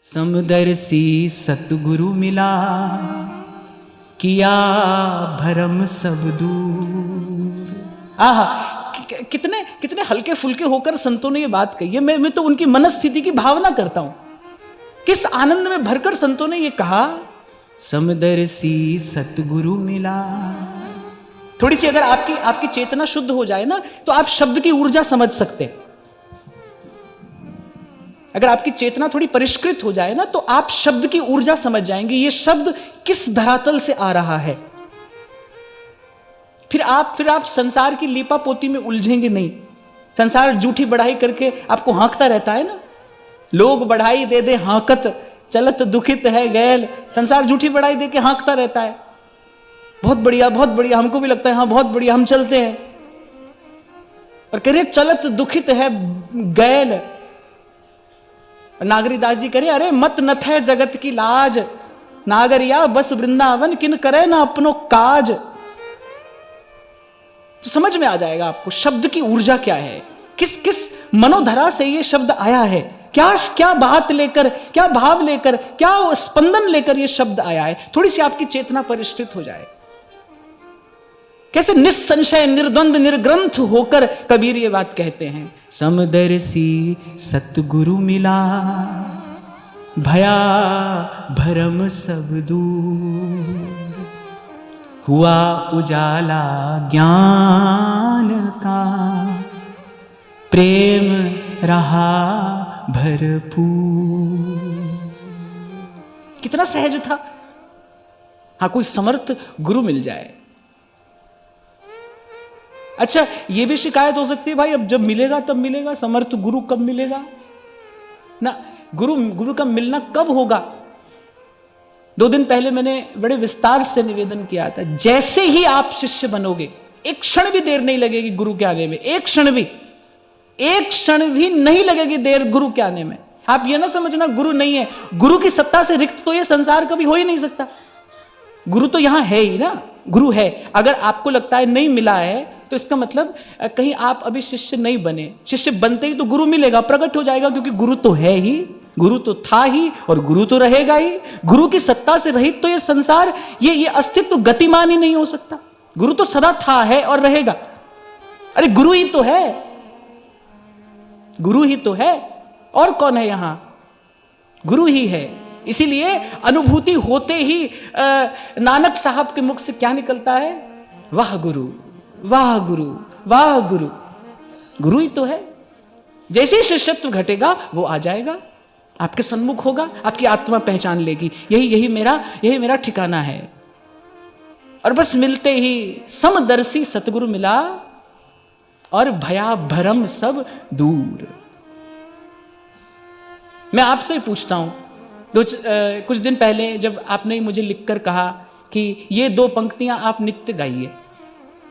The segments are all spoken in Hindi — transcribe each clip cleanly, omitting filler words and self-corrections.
समदर्शी सतगुरु मिला, किया भरम सब दूर। आहा, कितने कितने हल्के फुल्के होकर संतों ने ये बात कही है। मैं तो उनकी मनस्थिति की भावना करता हूं। किस आनंद में भरकर संतों ने ये कहा, समदर्शी सतगुरु मिला। थोड़ी सी अगर आपकी चेतना शुद्ध हो जाए ना, तो आप शब्द की ऊर्जा समझ सकते हैं। अगर आपकी चेतना थोड़ी परिष्कृत हो जाए ना, तो आप शब्द की ऊर्जा समझ जाएंगे, ये शब्द किस धरातल से आ रहा है। फिर आप संसार की लीपा पोती में उलझेंगे नहीं। संसार झूठी बढ़ाई करके आपको हाँकता रहता है ना, लोग बढ़ाई दे दे हाँकत, चलत दुखित है गैल। संसार झूठी बढ़ाई दे के हाँकता रहता है, बहुत बढ़िया बहुत बढ़िया, हमको भी लगता है हाँ बहुत बढ़िया, हम चलते हैं। और कह रहे चलत दुखित है गैल। नागरीदास जी कह रहे अरे मत नथ है जगत की लाज, नागरिया बस वृंदावन किन करे ना अपनो काज। तो समझ में आ जाएगा आपको शब्द की ऊर्जा क्या है, किस किस मनोधरा से ये शब्द आया है, क्या बात लेकर, क्या भाव लेकर, क्या स्पंदन लेकर ये शब्द आया है। थोड़ी सी आपकी चेतना परिष्कृत हो जाए, कैसे निस्संशय निर्द्वंद निर्ग्रंथ होकर कबीर ये बात कहते हैं, समदर्शी सतगुरु मिला, भया भरम सब दूर, हुआ उजाला ज्ञान का, प्रेम रहा भरपूर। कितना सहज था। हाँ, कोई समर्थ गुरु मिल जाए। अच्छा, यह भी शिकायत हो सकती है भाई अब जब मिलेगा तब मिलेगा, समर्थ गुरु कब मिलेगा ना। गुरु का मिलना कब होगा। 2 दिन पहले मैंने बड़े विस्तार से निवेदन किया था, जैसे ही आप शिष्य बनोगे, एक क्षण भी देर नहीं लगेगी गुरु के आने में, एक क्षण भी नहीं लगेगी देर गुरु के आने में। आप ये ना समझना गुरु नहीं है, गुरु की सत्ता से रिक्त तो ये संसार कभी हो ही नहीं सकता। गुरु तो यहां है ही ना, गुरु है। अगर आपको लगता है नहीं मिला है, तो इसका मतलब कहीं आप अभी शिष्य नहीं बने। शिष्य बनते ही तो गुरु मिलेगा, प्रकट हो जाएगा, क्योंकि गुरु तो है ही, गुरु तो था ही और गुरु तो रहेगा ही। गुरु की सत्ता से रहित तो ये संसार, ये अस्तित्व गतिमान ही नहीं हो सकता। गुरु तो सदा था, है और रहेगा। अरे गुरु ही तो है, गुरु ही तो है, और कौन है यहां, गुरु ही है। इसीलिए अनुभूति होते ही नानक साहब के मुख से क्या निकलता है, वाह गुरु वाह गुरु वाह गुरु। गुरु ही तो है। जैसे ही शिष्यत्व घटेगा वो आ जाएगा, आपके सन्मुख होगा, आपकी आत्मा पहचान लेगी, यही मेरा ठिकाना है। और बस मिलते ही समदर्शी सतगुरु मिला और भया भरम सब दूर। मैं आपसे पूछता हूं, कुछ दिन पहले जब आपने मुझे लिखकर कहा कि ये 2 पंक्तियां आप नित्य गाइए,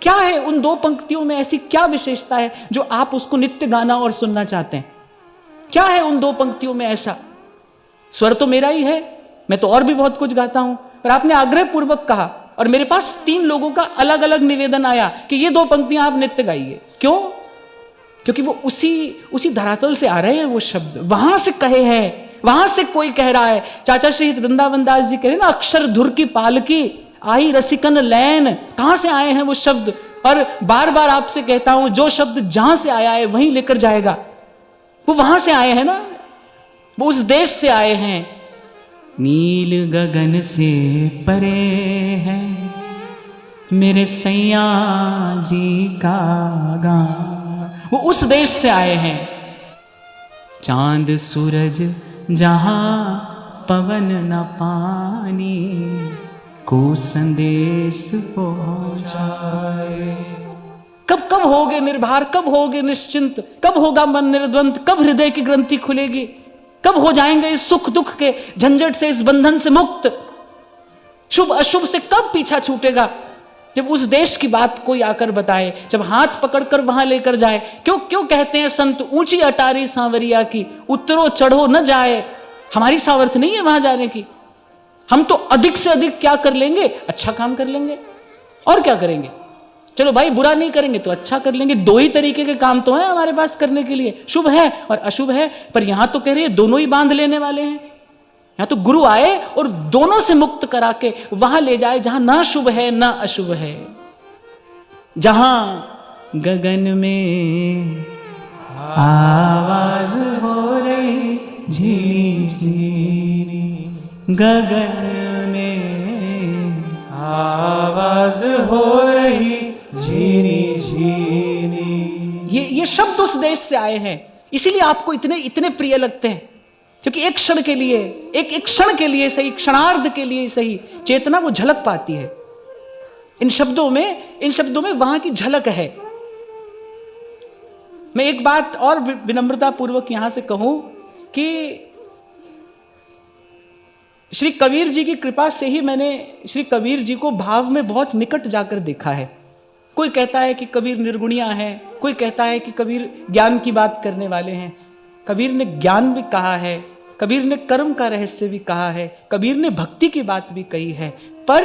क्या है उन 2 पंक्तियों में ऐसी क्या विशेषता है जो आप उसको नित्य गाना और सुनना चाहते हैं? क्या है उन 2 पंक्तियों में ऐसा? स्वर तो मेरा ही है, मैं तो और भी बहुत कुछ गाता हूं, पर आपने आग्रह पूर्वक कहा और मेरे पास 3 लोगों का अलग अलग निवेदन आया कि ये 2 पंक्तियां आप नित्य गाइए। क्यों? क्योंकि वो उसी धरातल से आ रहे हैं, वो शब्द वहां से कहे हैं, वहां से कोई कह रहा है। चाचा शहीद वृंदावन दास जी कह रहे ना, अक्षर धुर की पालकी आई रसिकन लैन। कहां से आए हैं वो शब्द? और बार बार आपसे कहता हूं, जो शब्द जहां से आया है वहीं लेकर जाएगा। वो वहां से आए हैं ना, वो उस देश से आए हैं। नील गगन से परे है मेरे सैया जी का गान, वो उस देश से आए हैं। चांद सूरज जहां पवन न पानी, को संदेश पहुंचाए। कब होगे निर्भर, कब होगे निश्चिंत, कब होगा मन निर्द्वंद, कब हृदय की ग्रंथि खुलेगी, कब हो जाएंगे इस सुख दुख के झंझट से, इस बंधन से मुक्त, शुभ अशुभ से कब पीछा छूटेगा? जब उस देश की बात कोई आकर बताए, जब हाथ पकड़कर वहां लेकर जाए। क्यों कहते हैं संत, ऊंची अटारी सांवरिया की, उतरो चढ़ो न जाए। हमारी सामर्थ्य नहीं है वहां जाने की। हम तो अधिक से अधिक क्या कर लेंगे, अच्छा काम कर लेंगे। और क्या करेंगे? चलो भाई, बुरा नहीं करेंगे तो अच्छा कर लेंगे। 2 ही तरीके के काम तो हैं हमारे पास करने के लिए, शुभ है और अशुभ है। पर यहां तो कह रहे हैं दोनों ही बांध लेने वाले हैं। या तो गुरु आए और दोनों से मुक्त करा के वहां ले जाए जहां ना शुभ है ना अशुभ है, जहां गगन में आवाज हो रही झीनी झीनी, गगन में आवाज हो रही झीनी झीनी। ये शब्द उस देश से आए हैं, इसीलिए आपको इतने प्रिय लगते हैं, क्योंकि एक क्षण के लिए, एक क्षण के लिए सही, क्षणार्ध के लिए सही, चेतना वो झलक पाती है। इन शब्दों में वहां की झलक है। मैं एक बात और विनम्रता पूर्वक यहां से कहूं कि श्री कबीर जी की कृपा से ही मैंने श्री कबीर जी को भाव में बहुत निकट जाकर देखा है। कोई कहता है कि कबीर निर्गुणिया है, कोई कहता है कि कबीर ज्ञान की बात करने वाले हैं। कबीर ने ज्ञान भी कहा है, कबीर ने कर्म का रहस्य भी कहा है, कबीर ने भक्ति की बात भी कही है। पर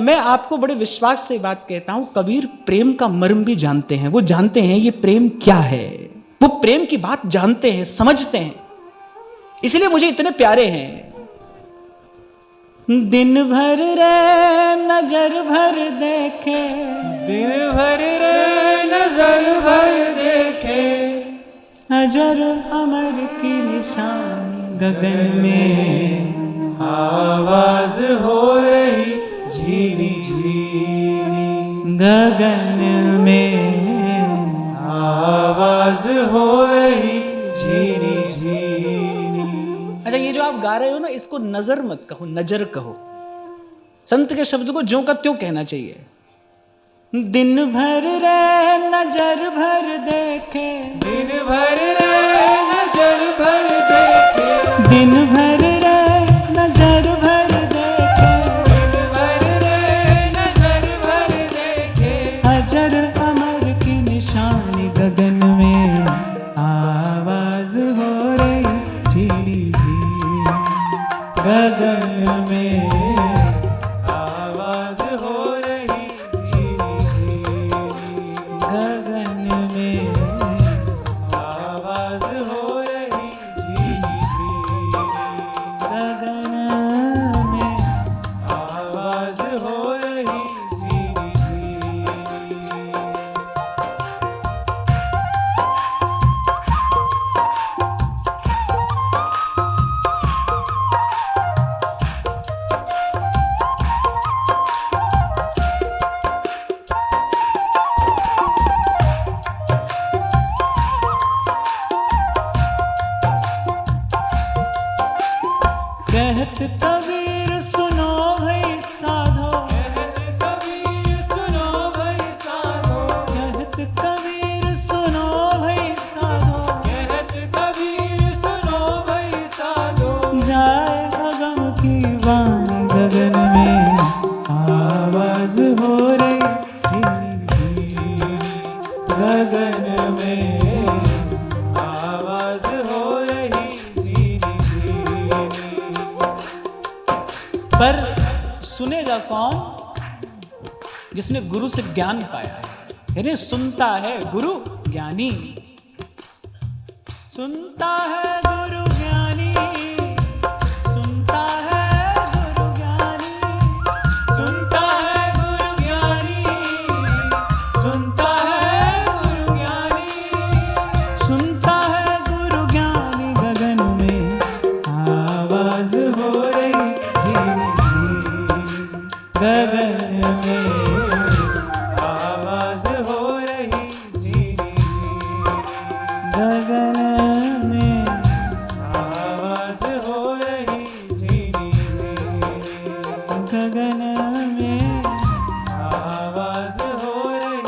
मैं आपको बड़े विश्वास से बात कहता हूं, कबीर प्रेम का मर्म भी जानते हैं। वो जानते हैं ये प्रेम क्या है, वो प्रेम की बात जानते हैं, समझते हैं, इसलिए मुझे इतने प्यारे हैं। दिन भर रे नजर भर देखे, दिन भर रे नजर भर देखे, अजर अमर की निशान गगन में आवाज हो रही झीनी झीनी, गगन में आवाज हो रही झीनी झीनी। अच्छा, ये जो आप गा रहे हो ना, इसको नजर मत कहो, नजर कहो। संत के शब्द को ज्यों का त्यों कहना चाहिए। दिन भर रे नजर भर देखे, दिन भर रे नजर भर देखे, दिन भर रे नजर भर देखे, दिन भर रे नजर भर देखे, अजर अमर की निशानी गगन में आवाज हो रही झीनी झीनी, गगन में आवाज हो रही झीनी झीनी, गगन में आवाज हो रही झीनी झीनी, गगन में आवाज हो रही झीनी झीनी। कहत कबीर सुनो भई साधो, कहत कबीर सुनो भई साधो, कहत कबीर सुनो भई साधो, कहत कबीर सुनो भई साधो, जाए अगम की वाणी गगन में आवाज हो रही झीनी झीनी, गगन में आवाज हो रही झीनी झीनी। पर सुनेगा कौन? जिसने गुरु से ज्ञान पाया है, यानी सुनता है गुरु ज्ञानी, सुनता है गुरु ज्ञानी, सुनता है गुरु ज्ञानी, सुनता है गुरु ज्ञानी, सुनता है गुरु ज्ञानी, सुनता है गुरु ज्ञानी, गगन में आवाज हो रही झीनी झीनी, गगन में आवाज हो रही झीनी झीनी, गगन में आवाज हो रही झीनी झीनी, गगन में आवाज हो रही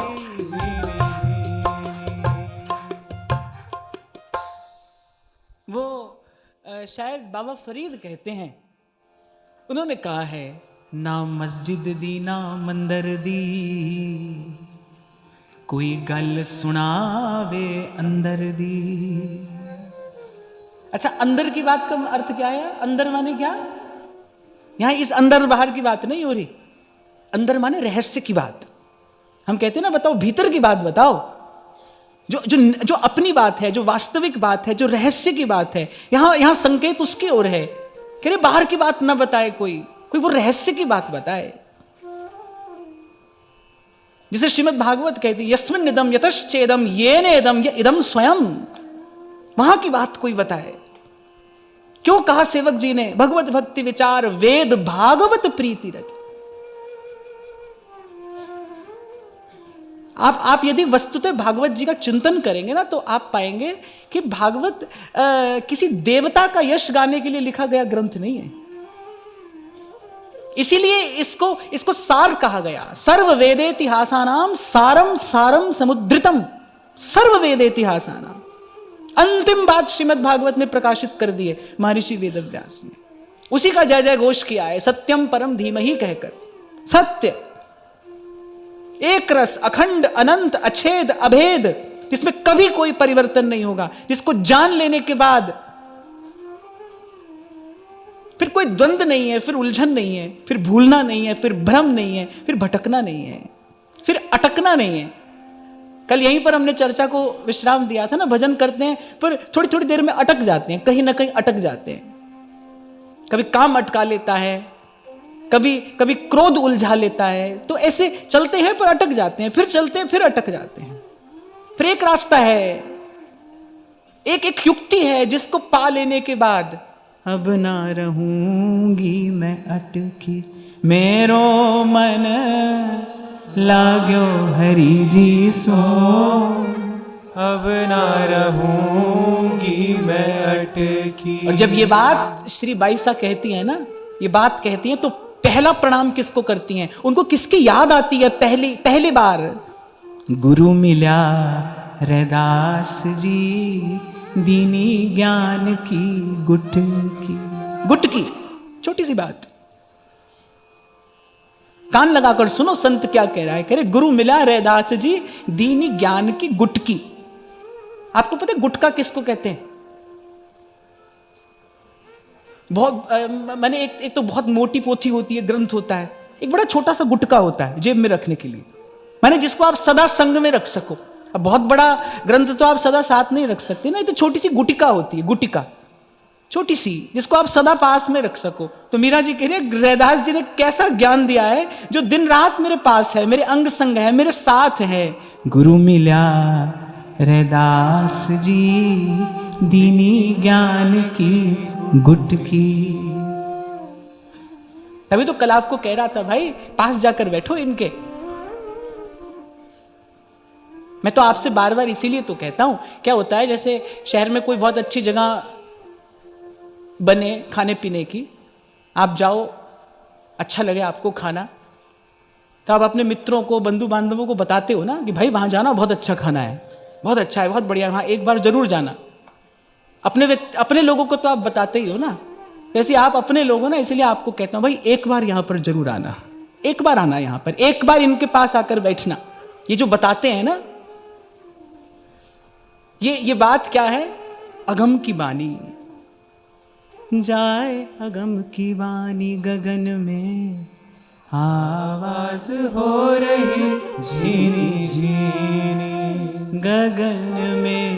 झीनी झीनी। वो शायद बाबा फरीद कहते हैं, उन्होंने कहा है, ना मस्जिद दी ना मंदिर दी, कोई गल सुनावे अंदर दी। अच्छा, अंदर की बात का अर्थ क्या है? अंदर माने क्या? यहां इस अंदर बाहर की बात नहीं हो रही, अंदर माने रहस्य की बात। हम कहते हैं ना, बताओ भीतर की बात बताओ, जो जो जो अपनी बात है, जो वास्तविक बात है, जो रहस्य की बात है, यहां संकेत उसकी ओर है। कह रहे बाहर की बात ना बताए, कोई वो रहस्य की बात बताए। जिसे श्रीमद् भागवत कहती है यस्मिन् इदं यतश्चेदं येन इदं इदं स्वयं, वहां की बात कोई बताए। क्यों कहा सेवक जी ने भगवत भक्ति विचार वेद भागवत प्रीति रति। आप यदि वस्तुतः भागवत जी का चिंतन करेंगे ना तो आप पाएंगे कि भागवत किसी देवता का यश गाने के लिए लिखा गया ग्रंथ नहीं है। इसीलिए इसको सार कहा गया। सर्व वेदेतिहासानाम सारम सारम समुद्रितम, सर्व वेदेतिहासानाम। अंतिम बात श्रीमद् भागवत में प्रकाशित कर दी है महर्षि वेदव्यास ने। उसी का जय जय घोष किया है, सत्यम परम धीमहि कहकर। सत्य एक रस, अखंड, अनंत, अछेद, अभेद, जिसमें कभी कोई परिवर्तन नहीं होगा, जिसको जान लेने के बाद फिर कोई द्वंद्व नहीं है, फिर उलझन नहीं है, फिर भूलना नहीं है, फिर भ्रम नहीं है, फिर भटकना नहीं है, फिर अटकना नहीं है। कल यहीं पर हमने चर्चा को विश्राम दिया था ना, भजन करते हैं पर थोड़ी थोड़ी देर में अटक जाते हैं, कहीं ना कहीं अटक जाते हैं। कभी काम अटका लेता है, कभी क्रोध उलझा लेता है, तो ऐसे चलते हैं पर अटक जाते हैं, फिर चलते हैं फिर अटक जाते हैं। फिर एक रास्ता है, एक युक्ति है जिसको पा लेने के बाद अब ना रहूंगी मैं अटकी, मेरो मन लाग्यो हरि जी सो, अब ना रहूंगी मैं अटकी। और जब ये बात श्री बाईसा कहती है ना, ये बात कहती है तो पहला प्रणाम किसको करती हैं? उनको किसकी याद आती है पहली बार? गुरु मिला रैदास जी, दीनी ज्ञान की गुटकी। छोटी सी बात, कान लगाकर सुनो संत क्या कह रहा है। कह रहे गुरु मिला रैदास जी, दीनी ज्ञान की गुटकी। आपको पता है गुटका किसको कहते हैं? बहुत मैंने एक तो बहुत मोटी पोथी होती है, ग्रंथ होता है, एक बड़ा छोटा सा गुटका होता है जेब में रखने के लिए, मैंने जिसको आप सदा संग में रख सको। अब बहुत बड़ा ग्रंथ तो आप सदा साथ नहीं रख सकते ना, तो छोटी सी गुटिका होती है, गुटिका छोटी सी, जिसको आप सदा पास में रख सको। तो मीरा जी कह रहे रैदास जी ने कैसा ज्ञान दिया है जो दिन रात मेरे पास है, मेरे अंग संग है, मेरे साथ है। गुरु मिला रैदास जी, दीनी ज्ञान की गुटकी। तभी तो कल आपको कह रहा था भाई पास जाकर बैठो इनके। मैं तो आपसे बार बार इसीलिए तो कहता हूं, क्या होता है जैसे शहर में कोई बहुत अच्छी जगह बने खाने पीने की, आप जाओ, अच्छा लगे आपको खाना, तो आप अपने मित्रों को, बंधु बांधवों को बताते हो ना कि भाई वहां जाना, बहुत अच्छा खाना है, बहुत अच्छा है, बहुत बढ़िया, वहां एक बार जरूर जाना। अपने लोगों को तो आप बताते ही हो ना, वैसे आप अपने लोग हो ना, इसलिए आपको कहता हूं भाई एक बार यहां पर जरूर आना, एक बार आना यहां पर, एक बार इनके पास आकर बैठना। ये जो बताते हैं ना, ये बात क्या है? अगम की वाणी जाए, अगम की वाणी गगन में आवाज हो रही झीनी झीनी, गगन में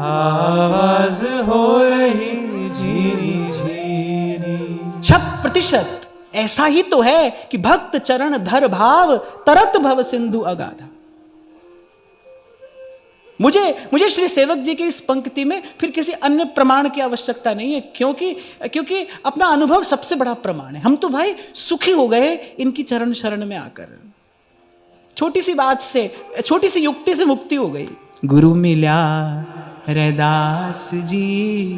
आवाज हो रही झीनी झीनी। 100% ऐसा ही तो है कि भक्त चरण धर भाव, तरत भव सिंधु अगाधा। मुझे श्री सेवक जी की इस पंक्ति में फिर किसी अन्य प्रमाण की आवश्यकता नहीं है, क्योंकि अपना अनुभव सबसे बड़ा प्रमाण है। हम तो भाई सुखी हो गए इनकी चरण शरण में आकर। छोटी सी बात से, छोटी सी युक्ति से मुक्ति हो गई। गुरु मिला रैदास जी,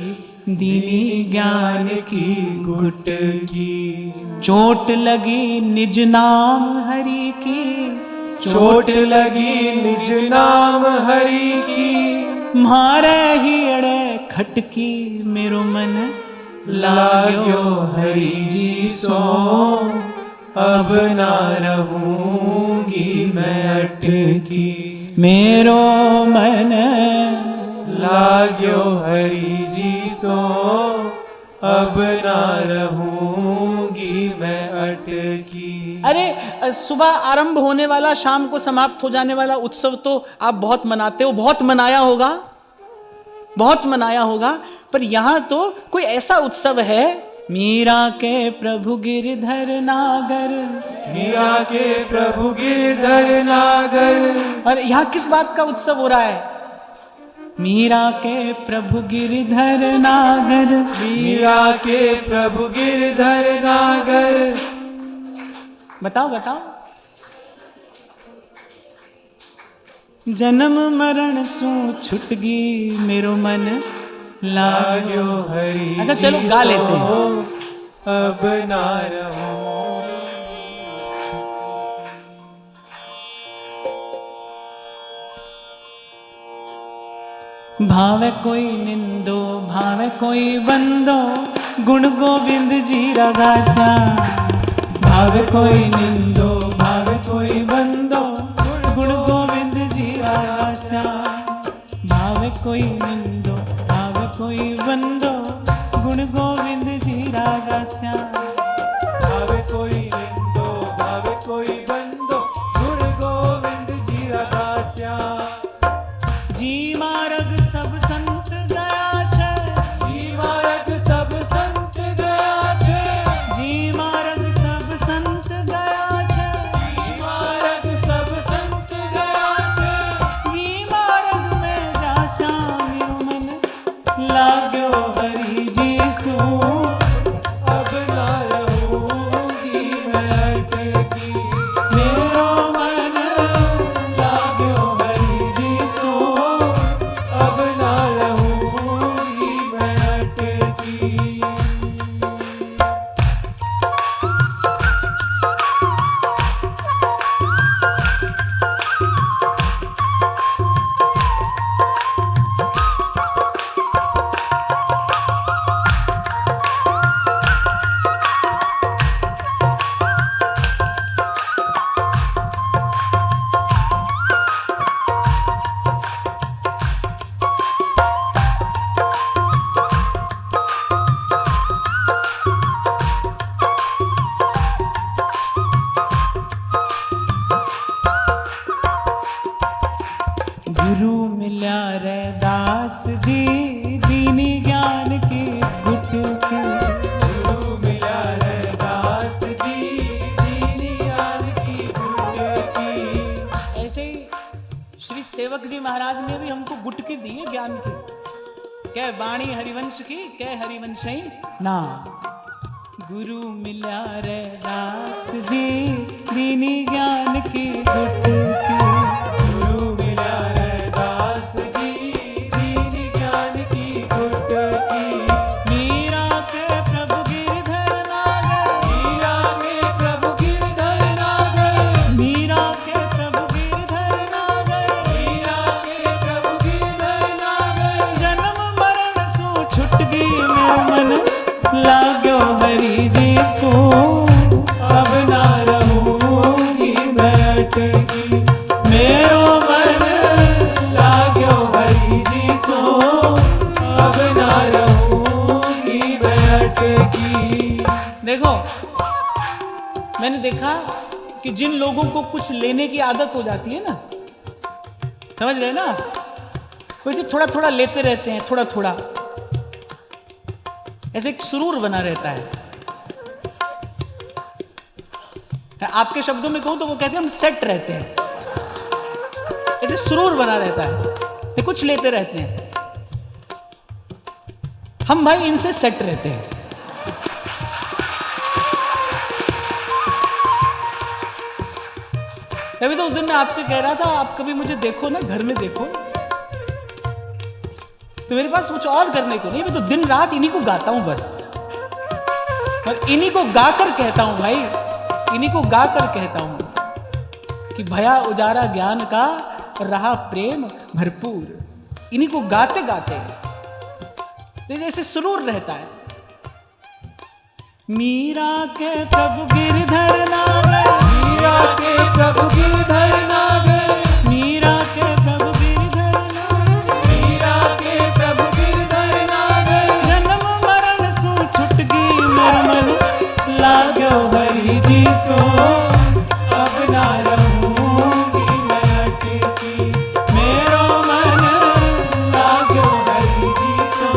दीनी ज्ञान की गुटकी, चोट लगी निज नाम हरि की, चोट लगी निज नाम हरि की, मारे ही अड़े खटकी, मेरो मन लाग्यो हरि जी सो, अब ना रहूंगी मैं अटकी, मेरो मन लाग्यो हरि जी सो, अब ना रहूंगी मैं अटकी। अरे सुबह आरंभ होने वाला, शाम को समाप्त हो जाने वाला उत्सव तो आप बहुत मनाते हो, बहुत मनाया होगा, पर यहां तो कोई ऐसा उत्सव है, मीरा के प्रभु गिरधर नागर, मीरा के प्रभु गिरधर नागर। और यहां किस बात का उत्सव हो रहा है? मीरा के प्रभु गिरधर नागर, मीरा के प्रभु गिरधर नागर। बताओ बताओ। जन्म मरण सु छुटगी मेरो मन लाग्यो हरि। अच्छा चलो गा लेते हैं। अब ना रहो। भावे कोई निंदो भावे कोई बंदो, गुण गोविंद जी रागासा। भावे कोई निंदो भावे कोई बंदो, गुण गोविंद जी रागासा। भावे कोई निंदो भावे कोई बंदो, गुण गोविंद जी रागासा। भावे कोई निंदो भावे कोई बंदो, गुण गोविंद जी रागास्या। जी मार्ग सब संत गया छे, जी मार्ग सब संत गया छे। जी मार्ग सब संत गया छे। जी मार्ग सब संत गया छे। जी मार्ग में जासा मेरो मन लाग्यो हरि जी सो। अब ना रहूंगी मैं अटकी। मेरो मन लाग्यो हरि जी सो। अब ना रहूंगी मैं अटकी। गुरु मिल्या रे दास जी, दीनी ज्ञान की गुटकी। गुरु मिला रे दास जी, दीनी ज्ञान की गुटकी। ऐसे ही श्री सेवक जी महाराज ने भी हमको गुटकी दी है ज्ञान की। कह वाणी हरिवंश की, कह हरिवंश ही ना। गुरु मिल्या रे दास जी, दीनी ज्ञान की गुटकी। गुरु मिला रे दास जी, दीनी ज्ञान की गुटकी। मीरा के प्रभु गिरधर नागर, मीरा के प्रभु गिरधर नागर। मीरा के प्रभु गिरधर नागर। मीरा के प्रभु गिरधर नागर। जन्म मरण सु छुटगी मेरो मन लाग्यो हरि जी सो। अब ना रहूंगी मैं अटकी। मेरो मन लाग्यो हरि जी सो। अब ना रहूंगी मैं अटकी। देखो, मैंने देखा कि जिन लोगों को कुछ लेने की आदत हो जाती है ना, समझ गए ना, वैसे थोड़ा थोड़ा लेते रहते हैं, थोड़ा थोड़ा, ऐसे एक सुरूर बना रहता है। आपके शब्दों में कहूं तो वो कहते हैं हम सेट रहते हैं, ऐसे सुरूर बना रहता है, ये कुछ लेते रहते हैं। हम भाई इनसे सेट रहते हैं। अभी तो उस दिन मैं आपसे कह रहा था, आप कभी मुझे देखो ना, घर में देखो, तो मेरे पास कुछ और करने को नहीं, मैं तो दिन रात इन्हीं को गाता हूं बस, और इन्हीं को गाकर कहता हूं भाई, इन्हीं को गाकर कहता हूं कि भया उजारा ज्ञान का, रहा प्रेम भरपूर। इन्हीं को गाते गाते जैसे सुरूर रहता है। मीरा के प्रभु गिरधर नागर, मीरा के प्रभु गिरधर नागर। मीरा के प्रभु गिरधर नागर। मीरा के प्रभु गिरधर नागर। जन्म मरण सु छुटगी मेरा मन लाग्यो हरि जी सो। अब ना रहूंगी मैं अटकी। मेरो मन लाग्यो हरि जी सो।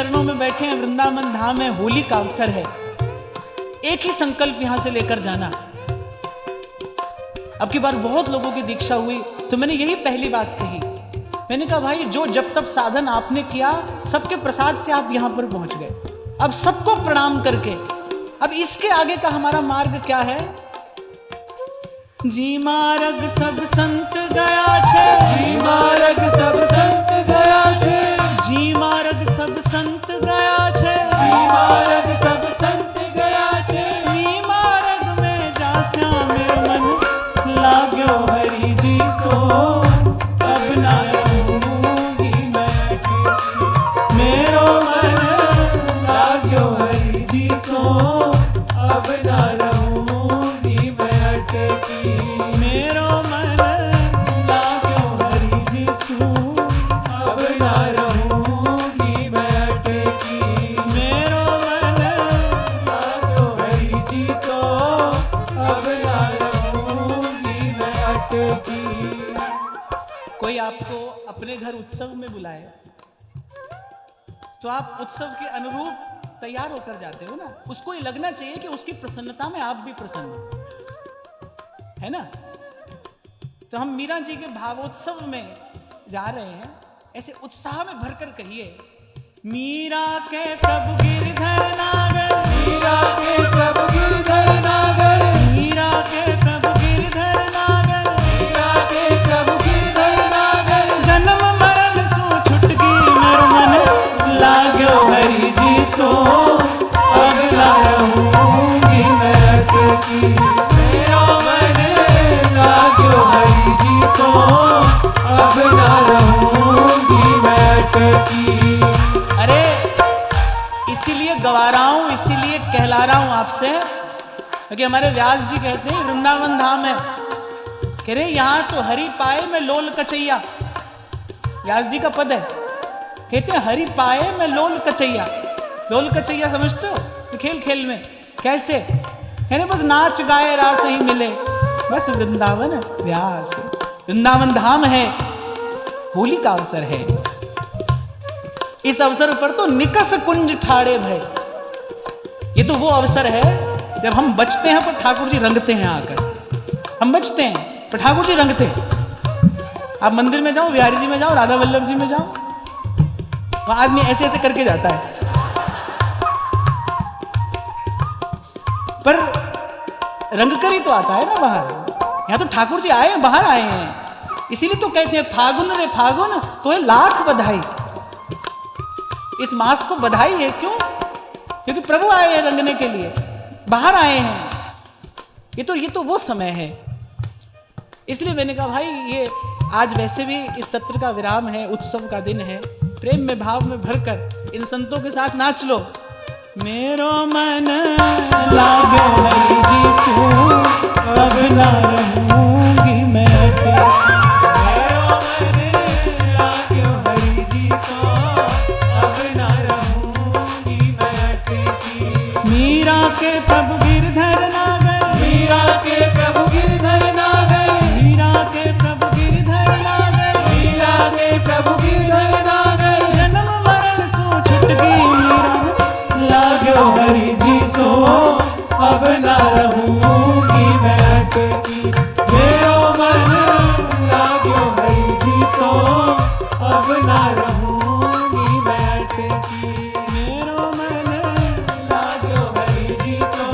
चरणों में बैठे हैं, वृंदावन धाम है, होली का अवसर है, एक ही संकल्प यहां से लेकर जाना। अब की बार बहुत लोगों की दीक्षा हुई तो मैंने यही पहली बात कही, मैंने कहा भाई जो जब तब साधन आपने किया, सबके प्रसाद से आप यहां पर पहुंच गए, अब सबको प्रणाम करके अब इसके आगे का हमारा मार्ग क्या है? जी मार्ग सब संत गया छे, जी मार्ग सब संत गया छे, जी मार्ग सब संत गया छे, जी मार्ग सब संत गया छे, जी मार्ग में जा श्याम मन लाग्यो हरि जी सो, अब ना रहूंगी मैं अटकी, मेरो मन लाग्यो हरि जी सो, अब ना रहूंगी मैं अटकी, मेरो मन लाग्यो हरि जी सो, अब ना रहूंगी मैं अटकी, मेरो मन लाग्यो हरि जी सो, अब ना रहूंगी मैं अटकी। कोई आपको अपने घर उत्सव में बुलाए तो आप उत्सव के अनुरूप तैयार होकर जाते हो ना, उसको ये लगना चाहिए कि उसकी प्रसन्नता में आप भी प्रसन्न हो, है ना? तो हम मीरा जी के भावोत्सव में जा रहे हैं, ऐसे उत्साह में भरकर कहिए, मीरा के प्रभु गिरधर नागर, मीरा के प्रभु गिरधर नागर, मीरा के प्रभु गिरधर नागर, मीरा के प्रभु गिरधर नागर, जन्म मरण सु छुटकी मेरे मन लाग्यो हरि जी सो, अब ना रहूंगी मैं अटकी, मेरो मन लाग्यो हरि जी सो, अब ना रहूंगी मैं अटकी। अरे इसीलिए गवा रहा हूं, इसीलिए कहला रहा हूं आपसे, क्योंकि हमारे व्यास जी कहते हैं वृंदावन धाम है, कह रहे यहां तो हरि पाए में लोल कचैया, व्यास जी का पद है, कहते हैं हरि पाए में लोल कचैया। लोल कचैया समझते हो? तो खेल खेल में कैसे, कहने बस नाच गाए रास ही मिले, बस वृंदावन व्यास, वृंदावन धाम है, होली का अवसर है, इस अवसर पर तो निकस कुंज ठाड़े भय, ये तो वो अवसर है जब हम बचते हैं पर ठाकुर जी रंगते हैं आकर, हम बचते हैं पर ठाकुर जी रंगते हैं। आप मंदिर में जाओ, बिहारी जी में जाओ, राधा वल्लभ जी में जाओ, वहां आदमी ऐसे ऐसे करके जाता है, पर रंग कर ही तो आता है ना बाहर। यहाँ तो ठाकुर जी आए हैं, बाहर आए हैं, इसीलिए तो कहते हैं फागुन रे फागुन तो लाख बधाई, इस मास को बधाई है, क्यों? क्योंकि प्रभु आए हैं रंगने के लिए, बाहर आए हैं, ये तो वो समय है। इसलिए मैंने कहा भाई ये आज वैसे भी इस सत्र का विराम है, उत्सव का दिन है, प्रेम में भाव में भरकर इन संतों के साथ नाच लो। मेरो मन लाग्यो हरि जी सो, अब ना रहूंगी मैं अटकी, मेरो मन लाग्यो हरि जी सो, अब ना रहूंगी मैं अटकी, मीरा के प्रभु गिरधर नागर, मीरा के प्रभु गिरधर नागर, मीरा के प्रभु गिरधर नागर, मीरा के प्रभु गिरधर नागर, जन्म मरण सो छुटकी मीरा लाग्यो हरि जी सो, अब ना रहूंगी मैं अटकी, मेरो मन लाग्यो हरि जी सो, अब ना रहूंगी मैं अटकी, मेरो मन लाग्यो हरि जी सो,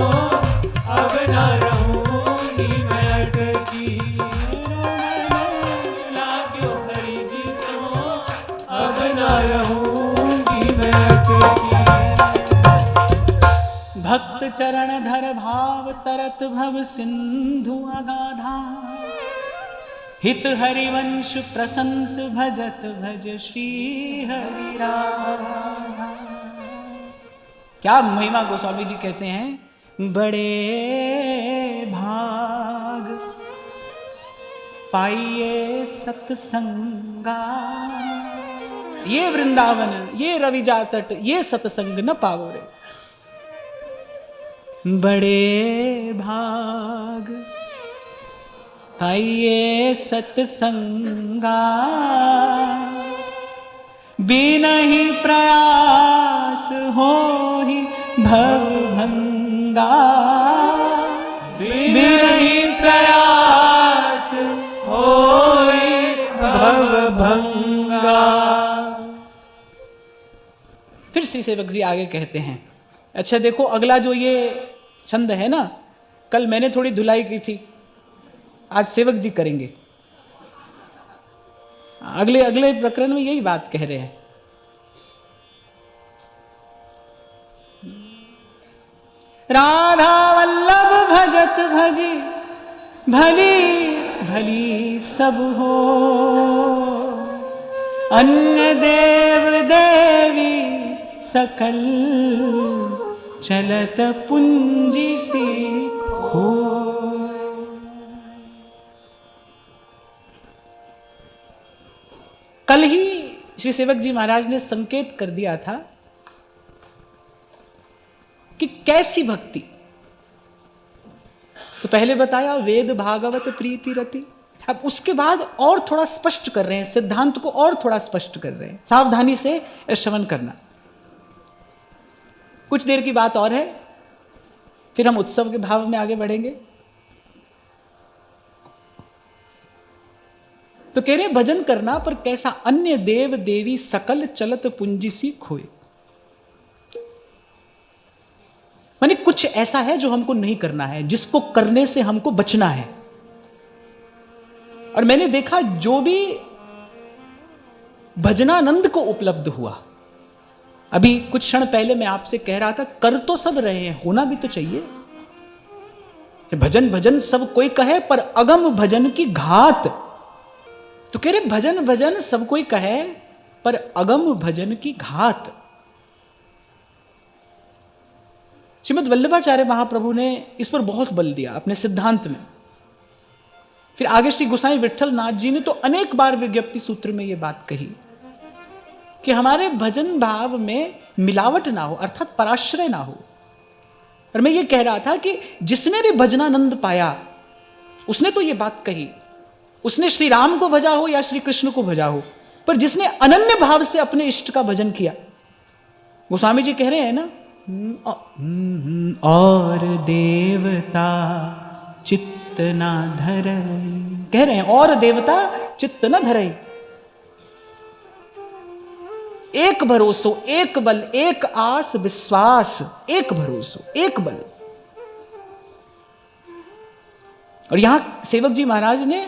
अब ना रहूंगी मैं अटकी, लाग्यो हरि जी सो, अब ना रहूंगी मैं अटकी। भक्त चरण धर भाव तरत भव सिंधु अगाधा, हित हरिवंश प्रशंस भजत भज श्री हरि राधा। क्या महिमा गोस्वामी जी कहते हैं, बड़े भाग पाइए सत्संगा, ये वृंदावन, ये रविजा तट, ये सत्संग न पाओ रे, बड़े भाग पाइए सत्संगा, बिनहि प्रयास हो ही भव भंगा, बिनहि प्रयास होई भव भंगा। फिर श्री सेवक जी आगे कहते हैं, अच्छा देखो अगला जो ये छंद है ना, कल मैंने थोड़ी धुलाई की थी, आज सेवक जी करेंगे। अगले अगले प्रकरण में यही बात कह रहे हैं। राधा वल्लभ भजत भजी भली भली सब हो, अन्य देव देवी सकल चलत पुंजी सी खो। कल ही श्री सेवक जी महाराज ने संकेत कर दिया था कि कैसी भक्ति। तो पहले बताया वेद भागवत प्रीति रति, अब उसके बाद और थोड़ा स्पष्ट कर रहे हैं, सिद्धांत को और थोड़ा स्पष्ट कर रहे हैं। सावधानी से श्रवण करना। कुछ देर की बात और है, फिर हम उत्सव के भाव में आगे बढ़ेंगे। तो कह रहे भजन करना पर कैसा, अन्य देव देवी सकल चलत पुंजी सी खोए। माने कुछ ऐसा है जो हमको नहीं करना है, जिसको करने से हमको बचना है। और मैंने देखा जो भी भजनानंद को उपलब्ध हुआ, अभी कुछ क्षण पहले मैं आपसे कह रहा था, कर तो सब रहे हैं, होना भी तो चाहिए। भजन भजन सब कोई कहे पर अगम भजन की घात। तो कह रहे भजन भजन सब कोई कहे पर अगम भजन की घात। श्रीमद् वल्लभाचार्य महाप्रभु ने इस पर बहुत बल दिया अपने सिद्धांत में। फिर आगे श्री गोसाई विट्ठल नाथ जी ने तो अनेक बार विज्ञप्ति सूत्र में यह बात कही कि हमारे भजन भाव में मिलावट ना हो, अर्थात पराश्रय ना हो। और मैं ये कह रहा था कि जिसने भी भजनानंद पाया उसने तो ये बात कही, उसने श्री राम को भजा हो या श्री कृष्ण को भजा हो, पर जिसने अनन्य भाव से अपने इष्ट का भजन किया, गोस्वामी जी कह रहे हैं ना, और देवता चित्त ना धरई, कह रहे हैं और देवता चित्त न धरई। एक भरोसो, एक बल, एक आस विश्वास, एक भरोसो, एक बल। और यहां सेवक जी महाराज ने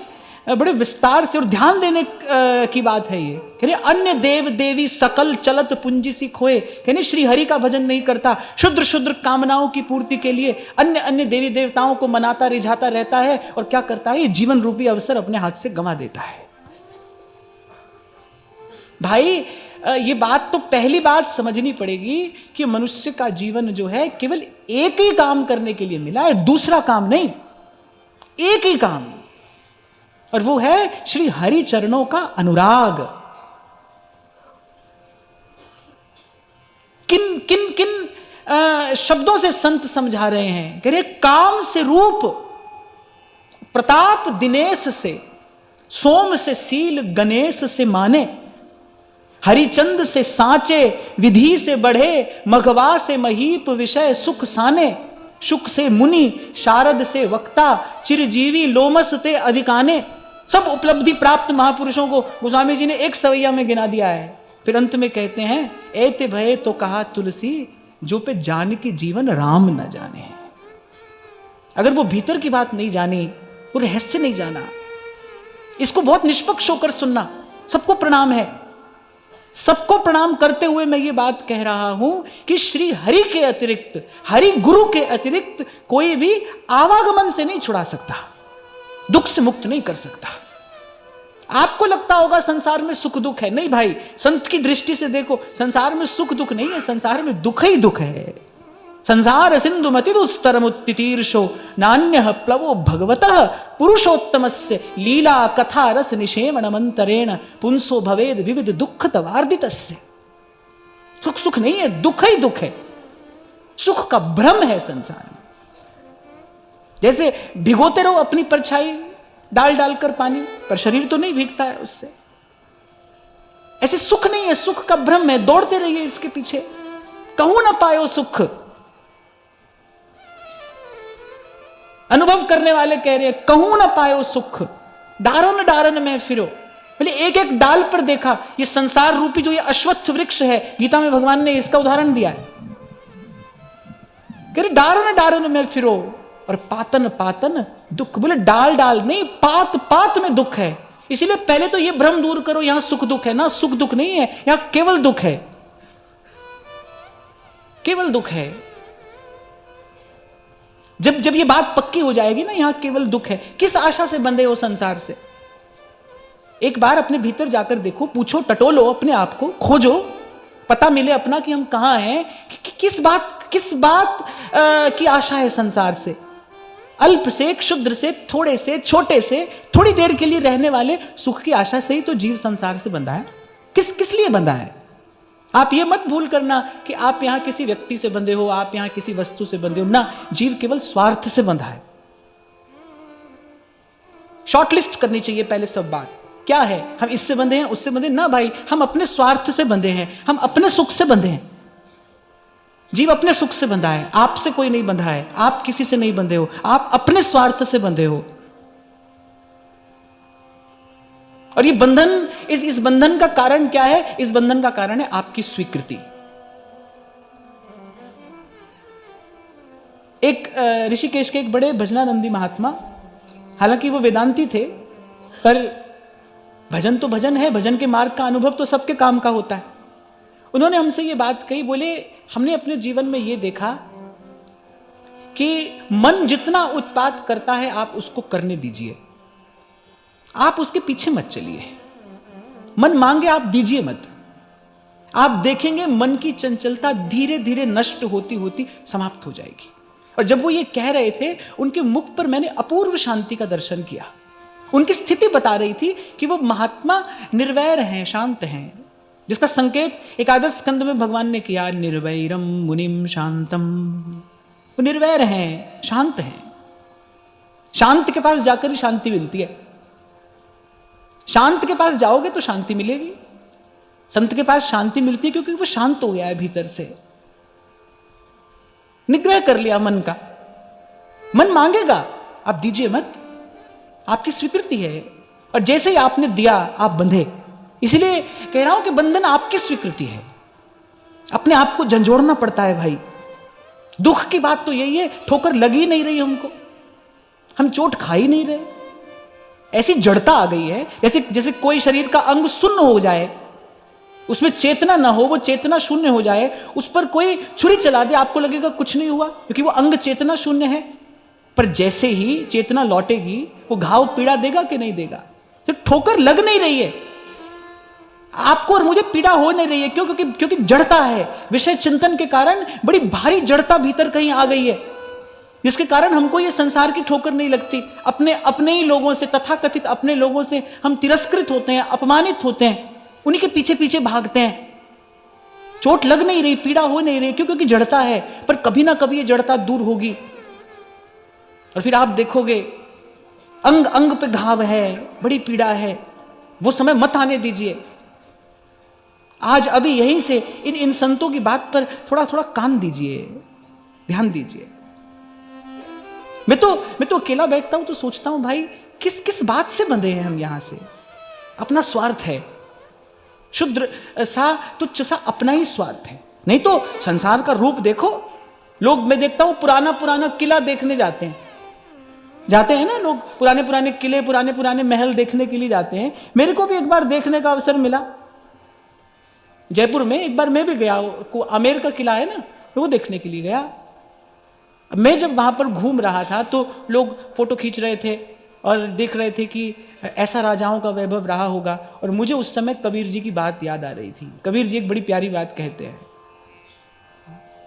बड़े विस्तार से और ध्यान देने की बात है ये। कह रहे अन्य देव देवी सकल चलत पुंजी सी खोए। कहने श्री हरि का भजन नहीं करता, शुद्र शुद्र कामनाओं की पूर्ति के लिए अन्य अन्य देवी देवताओं को मनाता रिझाता रहता है, और क्या करता है, ये जीवन रूपी अवसर अपने हाथ से गंवा देता है। भाई ये बात तो पहली बात समझनी पड़ेगी कि मनुष्य का जीवन जो है केवल एक ही काम करने के लिए मिला है, दूसरा काम नहीं, एक ही काम, और वो है श्री हरि चरणों का अनुराग। किन किन किन शब्दों से संत समझा रहे हैं। कह रहे काम से रूप, प्रताप दिनेश से, सोम से सील गणेश से माने, हरिचंद से सांचे विधि से बढ़े, मघवा से महीप विषय सुख साने, शुक से मुनि शारद से वक्ता, चिरजीवी लोमस ते अधिकाने। सब उपलब्धि प्राप्त महापुरुषों को गोस्वामी जी ने एक सवैया में गिना दिया है। फिर अंत में कहते हैं एते भये तो कहा तुलसी, जो पे जान की जीवन राम न जाने। अगर वो भीतर की बात नहीं जानी, वो रहस्य नहीं जाना, इसको बहुत निष्पक्ष होकर सुनना। सबको प्रणाम है, सबको प्रणाम करते हुए मैं ये बात कह रहा हूं कि श्री हरि के अतिरिक्त, हरि गुरु के अतिरिक्त कोई भी आवागमन से नहीं छुड़ा सकता, दुख से मुक्त नहीं कर सकता। आपको लगता होगा संसार में सुख दुख है, नहीं भाई, संत की दृष्टि से देखो, संसार में सुख दुख नहीं है, संसार में दुख ही दुख है। संसार सिंधु मति दुस्तरमुत्तीर्षो नान्यः प्लवो भगवतः पुरुषोत्तमस्य लीला कथा रस निषेवणमंतरेण पुंसो भवेद विविध दुख तवार्दितस्य। सुख सुख नहीं है, दुख ही दुख है। सुख का भ्रम है संसार में। जैसे भिगोते रहो अपनी परछाई डाल डालकर पानी, पर शरीर तो नहीं भीगता है उससे। ऐसे सुख नहीं है, सुख का भ्रम है, दौड़ते रहिए इसके पीछे, कहूं ना पायो सुख। अनुभव करने वाले कह रहे हैं कहूं ना पायो सुख, डारन डारन में फिरो। बोले एक एक डाल पर देखा, ये संसार रूपी जो ये अश्वत्थ वृक्ष है, गीता में भगवान ने इसका उदाहरण दिया है। कह रहे डारन डारन में फिरो और पातन पातन दुख। बोले डाल डाल नहीं, पात पात में दुख है। इसीलिए पहले तो ये भ्रम दूर करो, यहां सुख दुख है ना, सुख दुख नहीं है, यहां केवल दुख है, केवल दुख है। जब ये बात पक्की हो जाएगी ना, यहां केवल दुख है। किस आशा से बंधे हो संसार से? एक बार अपने भीतर जाकर देखो, पूछो, टटोलो अपने आप को, खोजो, पता मिले अपना कि हम कहां हैं, किस बात की आशा है संसार से। अल्प से, क्षुद्र से, थोड़े से, छोटे से, थोड़ी देर के लिए रहने वाले सुख की आशा से ही तो जीव संसार से बंधा है। किस लिए बंधा है? आप ये मत भूल करना कि आप यहां किसी व्यक्ति से बंधे हो, आप यहां किसी वस्तु से बंधे हो ना। जीव केवल स्वार्थ से बंधा है। शॉर्टलिस्ट करनी चाहिए पहले सब बात, क्या है, हम इससे बंधे हैं, उससे बंधे ना भाई, हम अपने स्वार्थ से बंधे हैं, हम अपने सुख से बंधे हैं। जीव अपने सुख से बंधा है, आपसे कोई नहीं बंधा है, आप किसी से नहीं बंधे हो, आप अपने स्वार्थ से बंधे हो। और ये बंधन, इस बंधन का कारण क्या है? इस बंधन का कारण है आपकी स्वीकृति। एक ऋषिकेश के एक बड़े भजनानंदी महात्मा, हालांकि वो वेदांती थे, पर भजन तो भजन है, भजन के मार्ग का अनुभव तो सबके काम का होता है। उन्होंने हमसे ये बात कही, बोले हमने अपने जीवन में ये देखा कि मन जितना उत्पात करता है आप उसको करने दीजिए, आप उसके पीछे मत चलिए। मन मांगे आप दीजिए मत। आप देखेंगे मन की चंचलता धीरे धीरे नष्ट होती होती समाप्त हो जाएगी। और जब वो ये कह रहे थे, उनके मुख पर मैंने अपूर्व शांति का दर्शन किया। उनकी स्थिति बता रही थी कि वो महात्मा निर्वैर हैं, शांत हैं, जिसका संकेत एकादश स्कंद में भगवान ने किया, निर्वैरम मुनिम शांतम। वो निर्वैर हैं, शांत हैं। शांत के पास जाकर ही शांति मिलती है। शांत के पास जाओगे तो शांति मिलेगी। संत के पास शांति मिलती है क्योंकि वो शांत हो गया है भीतर से, निग्रह कर लिया मन का। मन मांगेगा, आप दीजिए मत, आपकी स्वीकृति है। और जैसे ही आपने दिया आप बंधे। इसलिए कह रहा हूं कि बंधन आपकी स्वीकृति है, अपने आप को झंझोड़ना पड़ता है भाई। दुख की बात तो यही है, ठोकर लग ही नहीं रही हमको, हम चोट खा ही नहीं रहे। ऐसी जड़ता आ गई है, जैसे कोई शरीर का अंग शून्य हो जाए, उसमें चेतना ना हो, वो चेतना शून्य हो जाए, उस पर कोई छुरी चला दे, आपको लगेगा कुछ नहीं हुआ क्योंकि वो अंग चेतना शून्य है। पर जैसे ही चेतना लौटेगी, वो घाव पीड़ा देगा कि नहीं देगा? तो ठोकर लग नहीं रही है आपको और मुझे, पीड़ा हो नहीं रही है। क्यों? क्योंकि जड़ता है। विषय चिंतन के कारण बड़ी भारी जड़ता भीतर कहीं आ गई है, जिसके कारण हमको ये संसार की ठोकर नहीं लगती। अपने ही लोगों से, तथाकथित अपने लोगों से हम तिरस्कृत होते हैं, अपमानित होते हैं, उन्हीं के पीछे पीछे भागते हैं। चोट लग नहीं रही, पीड़ा हो नहीं रही, क्योंकि जड़ता है। पर कभी ना कभी ये जड़ता दूर होगी और फिर आप देखोगे अंग अंग पे घाव है, बड़ी पीड़ा है। वो समय मत आने दीजिए। आज अभी यहीं से इन संतों की बात पर थोड़ा थोड़ा कान दीजिए, ध्यान दीजिए। मैं तो अकेला बैठता हूं तो सोचता हूं भाई, किस बात से बंधे हैं हम यहां से? अपना स्वार्थ है, शुद्र सा तुच्छ सा अपना ही स्वार्थ है। नहीं तो संसार का रूप देखो। लोग, मैं देखता हूं पुराना किला देखने जाते हैं ना लोग, पुराने किले, पुराने महल देखने के लिए जाते हैं। मेरे को भी एक बार देखने का अवसर मिला जयपुर में। एक बार मैं भी गया, आमेर का किला है ना, वो देखने के लिए गया। मैं जब वहां पर घूम रहा था तो लोग फोटो खींच रहे थे और देख रहे थे कि ऐसा राजाओं का वैभव रहा होगा। और मुझे उस समय कबीर जी की बात याद आ रही थी। कबीर जी एक बड़ी प्यारी बात कहते हैं,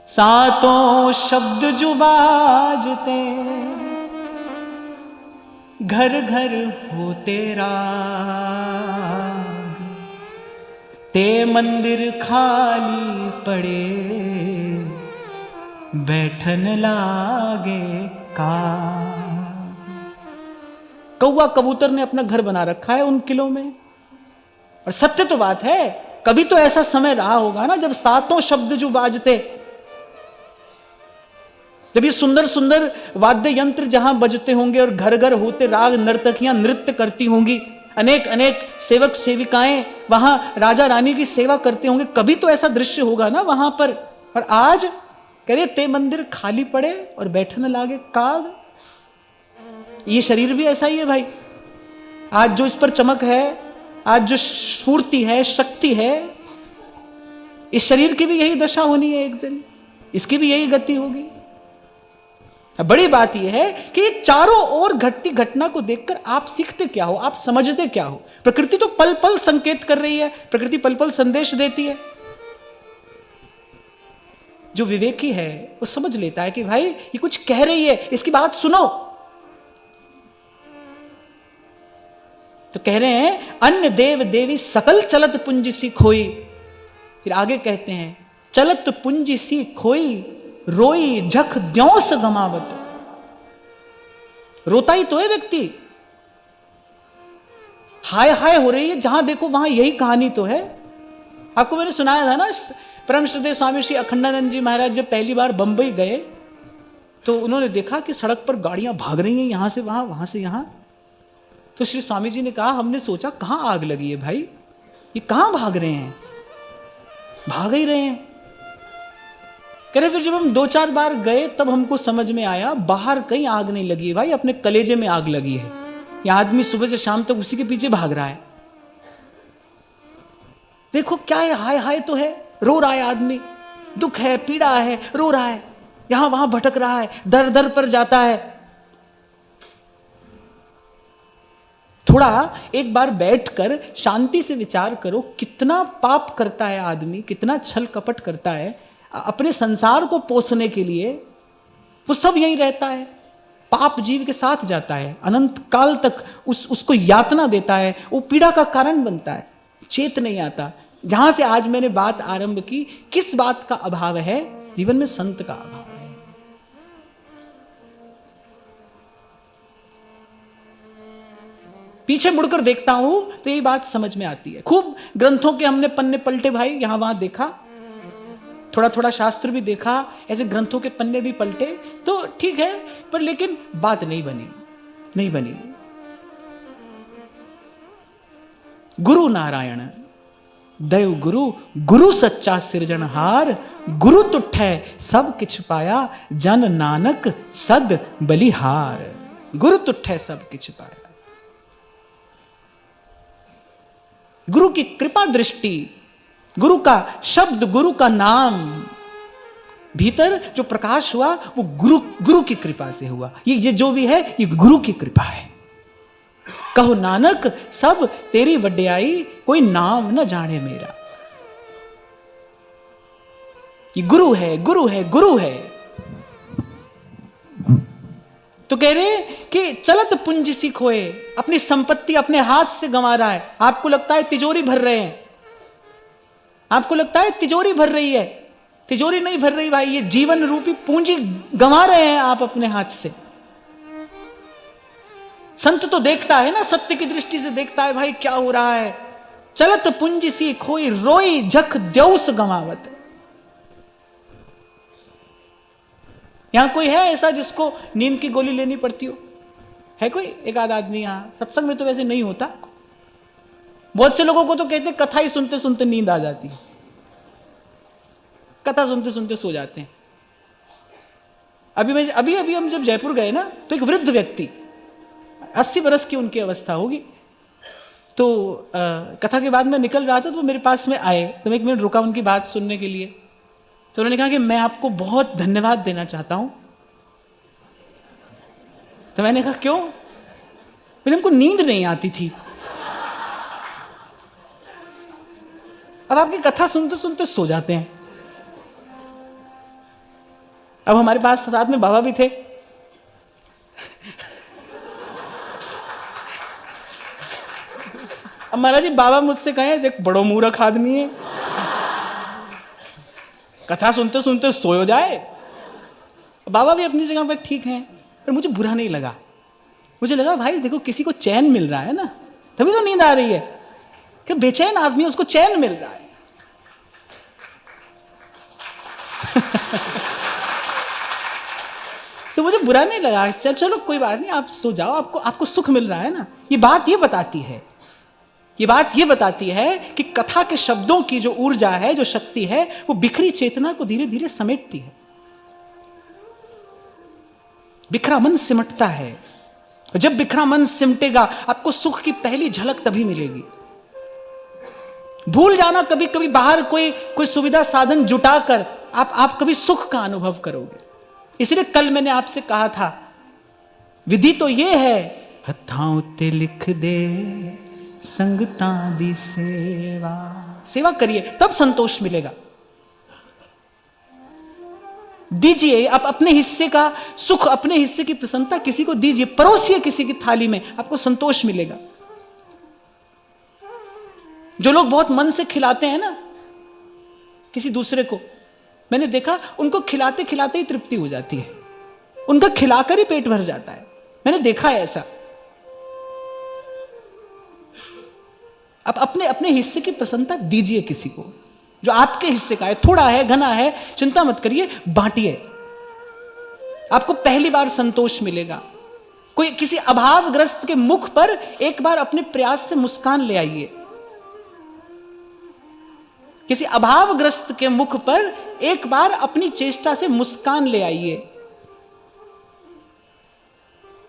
सातों शब्द जो बाजते घर घर हो तेरा, ते मंदिर खाली पड़े बैठन लागे का। कौवा कबूतर ने अपना घर बना रखा है उन किलों में। और सत्य तो बात है, कभी तो ऐसा समय रहा होगा ना जब सातों शब्द जो बाजते, जब ये सुंदर सुंदर वाद्य यंत्र जहां बजते होंगे और घर घर होते राग नर्तकियां नृत्य करती होंगी, अनेक अनेक सेवक सेविकाएं वहां राजा रानी की सेवा करते होंगे, कभी तो ऐसा दृश्य होगा ना वहां पर। और आज कह रहे ते मंदिर खाली पड़े और बैठने लागे काग। ये शरीर भी ऐसा ही है भाई। आज जो इस पर चमक है, आज जो स्फूर्ति है, शक्ति है, इस शरीर की भी यही दशा होनी है एक दिन, इसकी भी यही गति होगी। बड़ी बात यह है कि चारों ओर घटती घटना को देखकर आप सीखते क्या हो, आप समझते क्या हो। प्रकृति तो पल पल संकेत कर रही है, प्रकृति पल पल संदेश देती है। जो विवेकी है वो समझ लेता है कि भाई ये कुछ कह रही है, इसकी बात सुनो। तो कह रहे हैं अन्य देव देवी सकल चलत पुंज सी खोई। फिर आगे कहते हैं चलत पुंज सी खोई रोई झख द्योस गमावत। रोता ही तो है व्यक्ति, हाय हाय हो रही है, जहां देखो वहां यही कहानी तो है। आपको मैंने सुनाया था ना, परम श्रद्धेय स्वामी श्री अखंडानंद जी महाराज जब पहली बार बंबई गए तो उन्होंने देखा कि सड़क पर गाड़ियां भाग रही हैं, यहां से वहां, वहां से यहां। तो श्री स्वामी जी ने कहा, हमने सोचा कहां आग लगी है भाई, ये कहां भाग रहे हैं, भाग ही रहे हैं। कह रहे फिर जब हम 2-4 बार गए तब हमको समझ में आया बाहर कहीं आग नहीं लगी है भाई, अपने कलेजे में आग लगी है। ये आदमी सुबह से शाम तक उसी के पीछे भाग रहा है। देखो क्या है, हाय हाय तो है, रो रहा है आदमी, दुख है, पीड़ा है, रो रहा है, यहां वहां भटक रहा है, दर दर पर जाता है। थोड़ा एक बार बैठकर शांति से विचार करो, कितना पाप करता है आदमी, कितना छल कपट करता है अपने संसार को पोसने के लिए। वो सब यही रहता है, पाप जीव के साथ जाता है, अनंत काल तक उसको यातना देता है, वो पीड़ा का कारण बनता है, चेत नहीं आता। जहां से आज मैंने बात आरंभ की, किस बात का अभाव है जीवन में? संत का अभाव है। पीछे मुड़कर देखता हूं तो यही बात समझ में आती है। खूब ग्रंथों के हमने पन्ने पलटे भाई, यहां वहां देखा, थोड़ा थोड़ा शास्त्र भी देखा, ऐसे ग्रंथों के पन्ने भी पलटे, तो ठीक है, पर लेकिन बात नहीं बनी, नहीं बनी। गुरु नारायण दयु गुरु, गुरु सच्चा सिरजनहार, गुरु तुठै सब किछ पाया, जन नानक सद बलिहार। गुरु तुठै सब किछ पाया। गुरु की कृपा दृष्टि, गुरु का शब्द, गुरु का नाम, भीतर जो प्रकाश हुआ वो गुरु की कृपा से हुआ। ये जो भी है ये गुरु की कृपा है। कहो नानक सब तेरी वड्याई, कोई नाम न जाने मेरा। ये गुरु है, गुरु है, गुरु है। तो कह रहे कि चलत पुंज सी खोए, अपनी संपत्ति अपने हाथ से गंवा रहा है। आपको लगता है तिजोरी भर रहे हैं, आपको लगता है तिजोरी भर रही है, तिजोरी नहीं भर रही भाई, ये जीवन रूपी पूंजी गंवा रहे हैं आप अपने हाथ से। संत तो देखता है ना, सत्य की दृष्टि से देखता है भाई क्या हो रहा है। चलत पुंज सी खोई रोई झख द्योस गंवावत। यहां कोई है ऐसा जिसको नींद की गोली लेनी पड़ती हो? है कोई एक आध आदमी? यहां सत्संग में तो वैसे नहीं होता। बहुत से लोगों को तो कहते कथा ही सुनते सुनते नींद आ जाती है, कथा सुनते सुनते सो जाते हैं। अभी हम जब जयपुर गए ना तो एक वृद्ध व्यक्ति, 80 बरस की उनकी अवस्था होगी, तो कथा के बाद मैं निकल रहा था तो मेरे पास में आए, तो मैं 1 मिनट रुका उनकी बात सुनने के लिए। तो उन्होंने कहा कि मैं आपको बहुत धन्यवाद देना चाहता हूं। तो मैंने कहा क्यों? बोले हमको नींद नहीं आती थी। अब आपकी कथा सुनते सुनते सो जाते हैं। अब हमारे पास साथ में बाबा भी थे। अब महाराज जी बाबा मुझसे कहे देख बड़ो मूर्ख आदमी है, कथा सुनते सुनते सो जाए। बाबा भी अपनी जगह पर ठीक हैं, पर मुझे बुरा नहीं लगा। मुझे लगा भाई देखो किसी को चैन मिल रहा है ना, तभी तो नींद आ रही है। कि बेचैन आदमी उसको चैन मिल रहा है। तो मुझे बुरा नहीं लगा, चलो कोई बात नहीं, आप सो जाओ, आपको सुख मिल रहा है ना। ये बात ये बताती है कि कथा के शब्दों की जो ऊर्जा है, जो शक्ति है, वो बिखरी चेतना को धीरे धीरे समेटती है। बिखरा मन सिमटता है। जब बिखरा मन सिमटेगा, आपको सुख की पहली झलक तभी मिलेगी। भूल जाना कभी कभी बाहर कोई सुविधा साधन जुटाकर आप कभी सुख का अनुभव करोगे। इसलिए कल मैंने आपसे कहा था, विधि तो ये है, हथां उत्ते लिख दे संगतां दी सेवा करिए, तब संतोष मिलेगा। दीजिए, आप अपने हिस्से का सुख, अपने हिस्से की प्रसन्नता किसी को दीजिए, परोसिए किसी की थाली में, आपको संतोष मिलेगा। जो लोग बहुत मन से खिलाते हैं ना किसी दूसरे को, मैंने देखा उनको खिलाते खिलाते ही तृप्ति हो जाती है, उनका खिलाकर ही पेट भर जाता है। मैंने देखा है ऐसा। आप अपने अपने हिस्से की प्रसन्नता दीजिए किसी को, जो आपके हिस्से का है, थोड़ा है, घना है, चिंता मत करिए, बांटिए। आपको पहली बार संतोष मिलेगा। कोई किसी अभावग्रस्त के मुख पर एक बार अपने प्रयास से मुस्कान ले आइए। किसी अभावग्रस्त के मुख पर एक बार अपनी चेष्टा से मुस्कान ले आइए।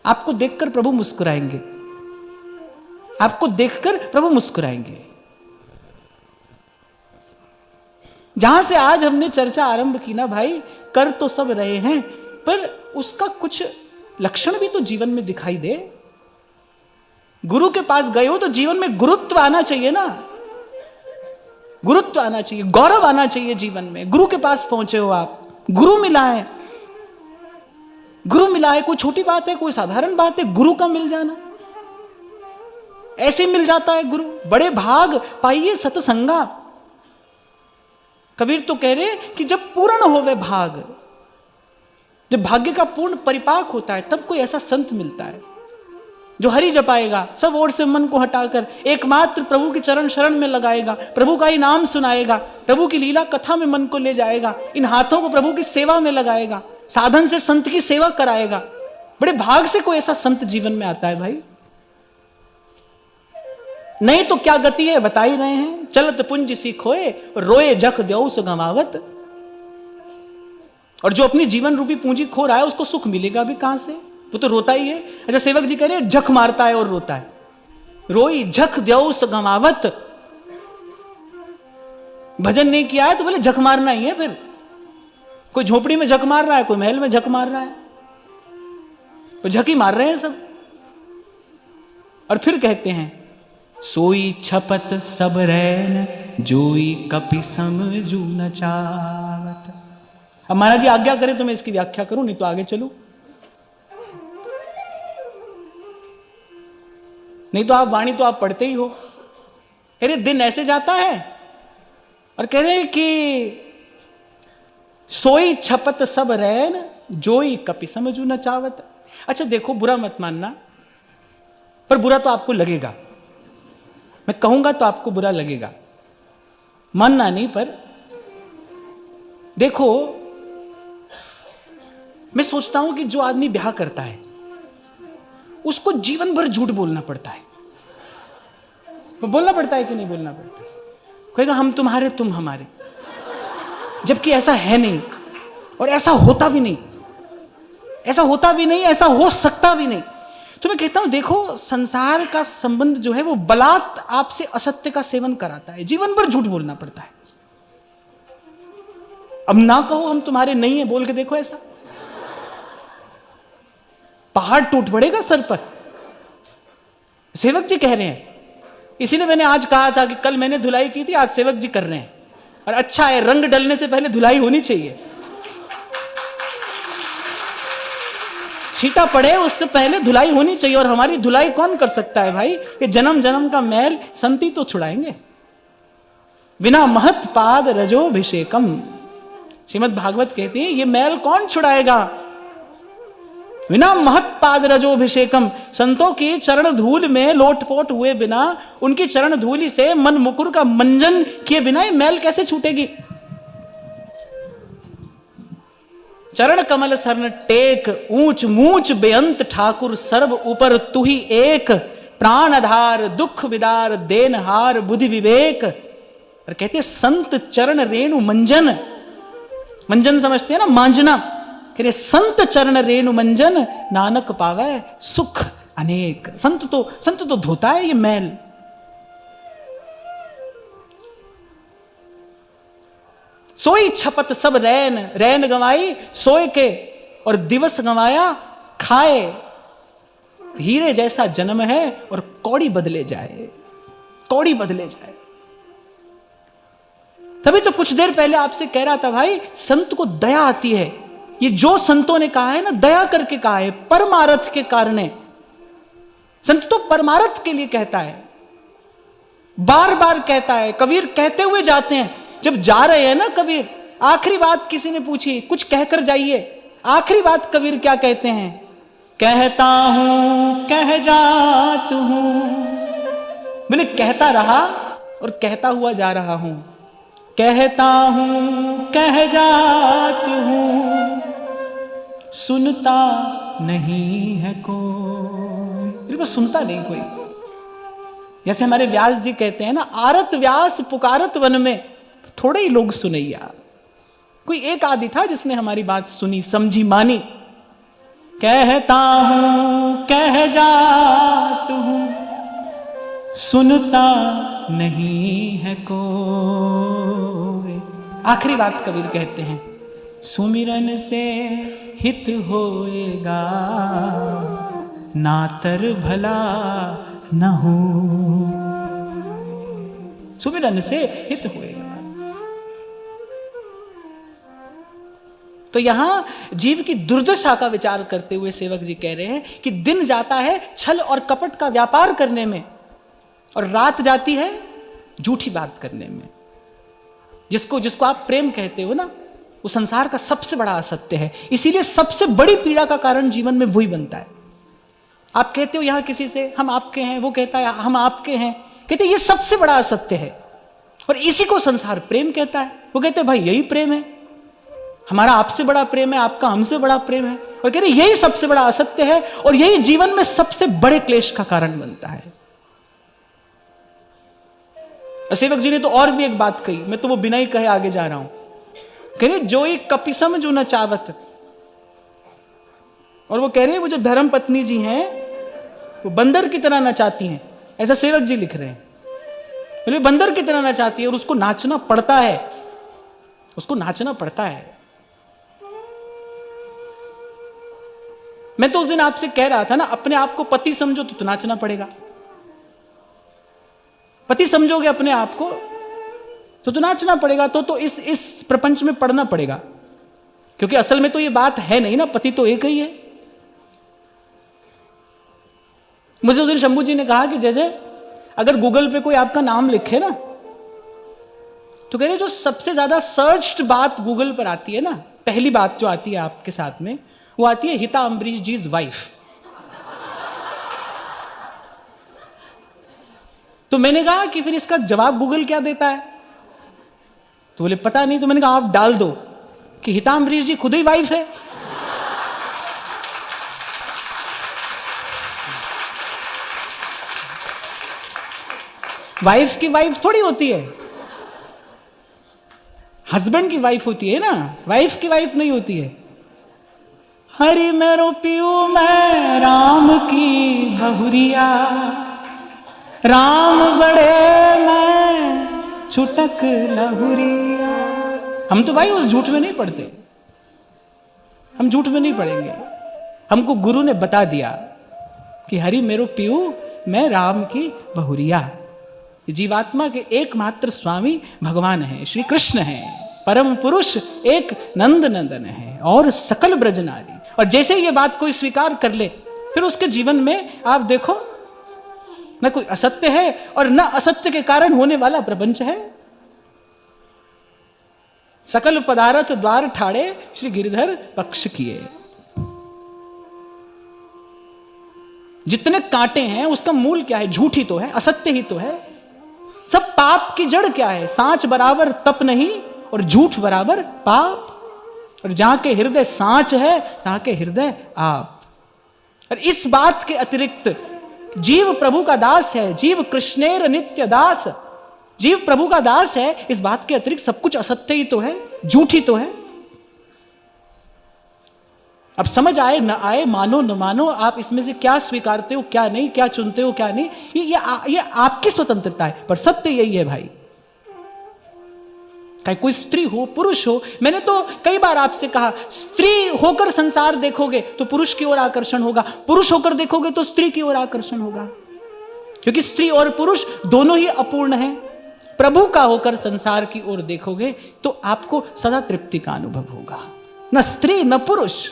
आपको देखकर प्रभु मुस्कुराएंगे, आपको देखकर प्रभु मुस्कुराएंगे। जहां से आज हमने चर्चा आरंभ की ना भाई, कर तो सब रहे हैं, पर उसका कुछ लक्षण भी तो जीवन में दिखाई दे। गुरु के पास गए हो तो जीवन में गुरुत्व आना चाहिए ना, गुरुत्व आना चाहिए, गौरव आना चाहिए जीवन में। गुरु के पास पहुंचे हो आप, गुरु मिला है, गुरु मिला है। कोई छोटी बात है, कोई साधारण बात है, गुरु का मिल जाना ऐसे मिल जाता है गुरु। बड़े भाग पाइए सतसंगा। कबीर तो कह रहे कि जब पूर्ण होवे भाग, जब भाग्य का पूर्ण परिपाक होता है, तब कोई ऐसा संत मिलता है जो हरि जपाएगा, सब ओर से मन को हटाकर एकमात्र प्रभु की चरण शरण में लगाएगा, प्रभु का ही नाम सुनाएगा, प्रभु की लीला कथा में मन को ले जाएगा, इन हाथों को प्रभु की सेवा में लगाएगा, साधन से संत की सेवा कराएगा। बड़े भाग से कोई ऐसा संत जीवन में आता है भाई। नहीं तो क्या गति है, बता ही रहे हैं। चलत पुंज सी खोए, रोए जख द्यो सो गंवावत। और जो अपनी जीवन रूपी पूंजी खो रहा है, उसको सुख मिलेगा भी कहां से? वो तो रोता ही है। अच्छा, सेवक जी कह रहे हैं झक मारता है और रोता है। रोई झक द्यो सो गंवावत। भजन नहीं किया है तो बोले झक मारना ही है। फिर कोई झोपड़ी में झक मार रहा है, कोई महल में झक मार रहा है, तो झक ही मार रहे हैं सब। और फिर कहते हैं सोई छपत सब रैन, जोई कपि समझू न चावत। अब महाराज जी आज्ञा करें तो मैं इसकी व्याख्या करूं, नहीं तो आगे चलूं। नहीं तो आप वाणी तो आप पढ़ते ही हो। अरे दिन ऐसे जाता है और कह रहे कि सोई छपत सब रैन, जोई कपि समझू न चावत। अच्छा देखो, बुरा मत मानना, पर बुरा तो आपको लगेगा। मैं कहूंगा तो आपको बुरा लगेगा, मानना नहीं। पर देखो, मैं सोचता हूं कि जो आदमी ब्याह करता है उसको जीवन भर झूठ बोलना पड़ता है। बोलना पड़ता है कि नहीं बोलना पड़ता? कहेगा हम तुम्हारे तुम हमारे, जबकि ऐसा है नहीं और ऐसा होता भी नहीं, ऐसा होता भी नहीं, ऐसा हो सकता भी नहीं। तो मैं कहता हूं देखो, संसार का संबंध जो है वो बलात् आपसे असत्य का सेवन कराता है, जीवन भर झूठ बोलना पड़ता है। अब ना कहो हम तुम्हारे नहीं है बोल के देखो, ऐसा पहाड़ टूट पड़ेगा सर पर। सेवक जी कह रहे हैं, इसीलिए मैंने आज कहा था कि कल मैंने धुलाई की थी, आज सेवक जी कर रहे हैं। और अच्छा है, रंग डलने से पहले धुलाई होनी चाहिए। छींटा पड़े उससे पहले धुलाई होनी चाहिए। और हमारी धुलाई कौन कर सकता है भाई? ये जन्म जन्म का मैल संती तो छुड़ाएंगे। बिना महत पाद रजोभिषेकम, श्रीमद् भागवत कहती है, ये मैल कौन छुड़ाएगा? बिना महत पाद रजोभिषेकम, संतों की चरण धूल में लोटपोट हुए बिना, उनकी चरण धूली से मन मुकुर का मंजन किए बिना ये मैल कैसे छूटेगी? चरण कमल सरन टेक, ऊंच मूच बेअंत ठाकुर सर्व ऊपर तू ही एक, प्राण आधार दुख विदार देनहार बुद्धि विवेक। और कहते हैं संत चरण रेणु मंजन, मंजन समझते हैं ना, मांजना, कह रहे संत चरण रेणु मंजन नानक पावे सुख अनेक। संत तो धोता है ये मैल। सोई छपत सब रैन, रैन गंवाई सोए के, और दिवस गंवाया खाए। हीरे जैसा जन्म है और कौड़ी बदले जाए, कौड़ी बदले जाए। तभी तो कुछ देर पहले आपसे कह रहा था भाई, संत को दया आती है। ये जो संतों ने कहा है ना, दया करके कहा है, परमार्थ के कारण। संत तो परमार्थ के लिए कहता है, बार बार कहता है। कबीर कहते हुए जाते हैं, जब जा रहे हैं ना कबीर, आखिरी बात किसी ने पूछी, कुछ कहकर जाइए। आखिरी बात कबीर क्या कहते हैं? कहता हूं कह जात हूं। मैंने कहता रहा और कहता हुआ जा रहा हूं। कहता हूं कह जात हूं, सुनता नहीं है कोई। मेरे को सुनता नहीं कोई। जैसे हमारे व्यास जी कहते हैं ना, आरत व्यास पुकारत वन में, थोड़े ही लोग सुनैया। कोई एक आदि था जिसने हमारी बात सुनी, समझी, मानी। कहता हूं कह जात हूं, सुनता नहीं है कोई। आखिरी बात कबीर कहते हैं, सुमिरन से हित होएगा, नातर भला न हो। सुमिरन से हित होएगा। तो यहां जीव की दुर्दशा का विचार करते हुए सेवक जी कह रहे हैं कि दिन जाता है छल और कपट का व्यापार करने में, और रात जाती है झूठी बात करने में। जिसको आप प्रेम कहते हो ना, वो संसार का सबसे बड़ा असत्य है। इसीलिए सबसे बड़ी पीड़ा का कारण जीवन में वही बनता है। आप कहते हो यहां किसी से हम आपके हैं, वो कहता है हम आपके हैं, कहते ये सबसे बड़ा असत्य है। और इसी को संसार प्रेम कहता है। वो कहते हैं भाई यही प्रेम है, हमारा आपसे बड़ा प्रेम है, आपका हमसे बड़ा प्रेम है। और कह रहे यही सबसे बड़ा असत्य है, और यही जीवन में सबसे बड़े क्लेश का कारण बनता है। सेवक जी ने तो और भी एक बात कही, मैं तो वो बिना ही कहे आगे जा रहा हूं। कह रहे जो एक कपिसम जो नचावत, और वो कह रहे हैं वो जो धर्म पत्नी जी हैं वो बंदर की तरह नचाती हैं, ऐसा सेवक जी लिख रहे हैं। बोले बंदर की तरह नचाती है, और उसको नाचना पड़ता है, उसको नाचना पड़ता है। मैं तो उस दिन आपसे कह रहा था ना, अपने आप को पति समझो तो नाचना पड़ेगा। पति समझोगे अपने आप को तो नाचना पड़ेगा। तो इस प्रपंच में पढ़ना पड़ेगा, क्योंकि असल में तो ये बात है नहीं ना, पति तो एक ही है। मुझे उस दिन शंभू जी ने कहा कि जैसे अगर गूगल पे कोई आपका नाम लिखे ना, तो कह रहे जो सबसे ज्यादा सर्च्ड बात गूगल पर आती है ना, पहली बात जो आती है आपके साथ में, वो आती है हिता अम्बरीश जी इज वाइफ। तो मैंने कहा कि फिर इसका जवाब गूगल क्या देता है? तो बोले पता नहीं। तो मैंने कहा आप डाल दो कि हिता अम्बरीश जी खुद ही वाइफ है। वाइफ की वाइफ थोड़ी होती है, हस्बैंड की वाइफ होती है ना, वाइफ की वाइफ नहीं होती है। हरि मेरो पियू मैं राम की बहुरिया, राम बड़े मैं छुटक लहुरिया। हम तो भाई उस झूठ में नहीं पढ़ते, हम झूठ में नहीं पढ़ेंगे। हमको गुरु ने बता दिया कि हरि मेरो पियू मैं राम की बहुरिया। जीवात्मा के एकमात्र स्वामी भगवान हैं, श्री कृष्ण हैं, परम पुरुष एक नंद नंदन है और सकल ब्रज नारी। और जैसे ये बात कोई स्वीकार कर ले, फिर उसके जीवन में आप देखो न कोई असत्य है और न असत्य के कारण होने वाला प्रपंच है। सकल पदार्थ द्वार ठाड़े श्री गिरधर पक्ष किए। जितने कांटे हैं उसका मूल क्या है? झूठ ही तो है, असत्य ही तो है। सब पाप की जड़ क्या है? सांच बराबर तप नहीं और झूठ बराबर पाप। और जहां के हृदय सांच है तहां के हृदय आप। और इस बात के अतिरिक्त जीव प्रभु का दास है, जीव कृष्णेर नित्य दास, जीव प्रभु का दास है, इस बात के अतिरिक्त सब कुछ असत्य ही तो है, झूठ ही तो है। अब समझ आए न आए, मानो न मानो, आप इसमें से क्या स्वीकारते हो क्या नहीं, क्या चुनते हो क्या नहीं, ये आपकी स्वतंत्रता है, पर सत्य यही है भाई। चाहे कोई स्त्री हो पुरुष हो, मैंने तो कई बार आपसे कहा, स्त्री होकर संसार देखोगे तो पुरुष की ओर आकर्षण होगा, पुरुष होकर देखोगे तो स्त्री की ओर आकर्षण होगा, क्योंकि स्त्री और पुरुष दोनों ही अपूर्ण हैं। प्रभु का होकर संसार की ओर देखोगे तो आपको सदा तृप्ति का अनुभव होगा, न स्त्री न पुरुष।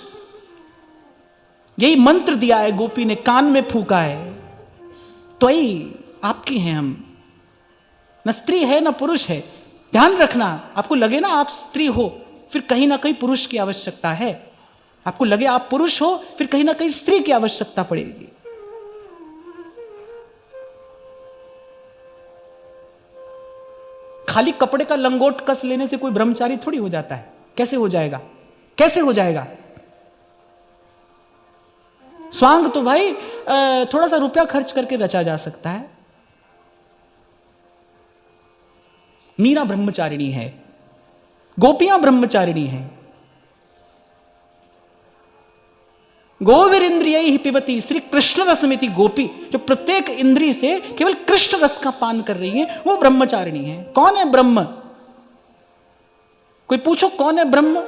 यही मंत्र दिया है गोपी ने, कान में फूका है, तो ही आपकी हैं हम, न स्त्री है न पुरुष है। ध्यान रखना, आपको लगे ना आप स्त्री हो, फिर कहीं ना कहीं पुरुष की आवश्यकता है, आपको लगे आप पुरुष हो, फिर कहीं ना कहीं स्त्री की आवश्यकता पड़ेगी। खाली कपड़े का लंगोट कस लेने से कोई ब्रह्मचारी थोड़ी हो जाता है। कैसे हो जाएगा, कैसे हो जाएगा? स्वांग तो भाई थोड़ा सा रुपया खर्च करके रचा जा सकता है। मीरा ब्रह्मचारिणी है, गोपियां ब्रह्मचारिणी हैं। गोवीर इंद्रिय ही पिबती श्री कृष्ण रसमिति गोपी, जो प्रत्येक इंद्रिय से केवल कृष्ण रस का पान कर रही है, वो ब्रह्मचारिणी है। कौन है ब्रह्म? कोई पूछो कौन है ब्रह्म?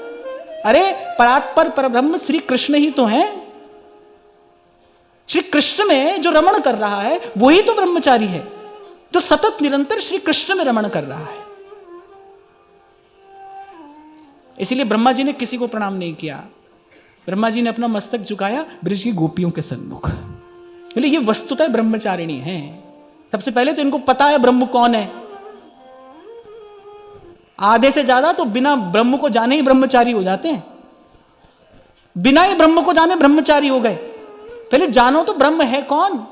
अरे परात्पर परब्रह्म श्री कृष्ण ही तो है। श्री कृष्ण में जो रमण कर रहा है वही तो ब्रह्मचारी है, जो सतत निरंतर श्री कृष्ण में रमण कर रहा है। इसीलिए ब्रह्मा जी ने किसी को प्रणाम नहीं किया, ब्रह्मा जी ने अपना मस्तक झुकाया ब्रज की गोपियों के सन्मुख। बोले ये वस्तुतः ब्रह्मचारिणी है। सबसे पहले तो इनको पता है ब्रह्म कौन है। आधे से ज्यादा तो बिना ब्रह्म को जाने ही ब्रह्मचारी हो जाते हैं, बिना ही ब्रह्म को जाने ब्रह्मचारी हो गए। पहले जानो तो ब्रह्म है कौन।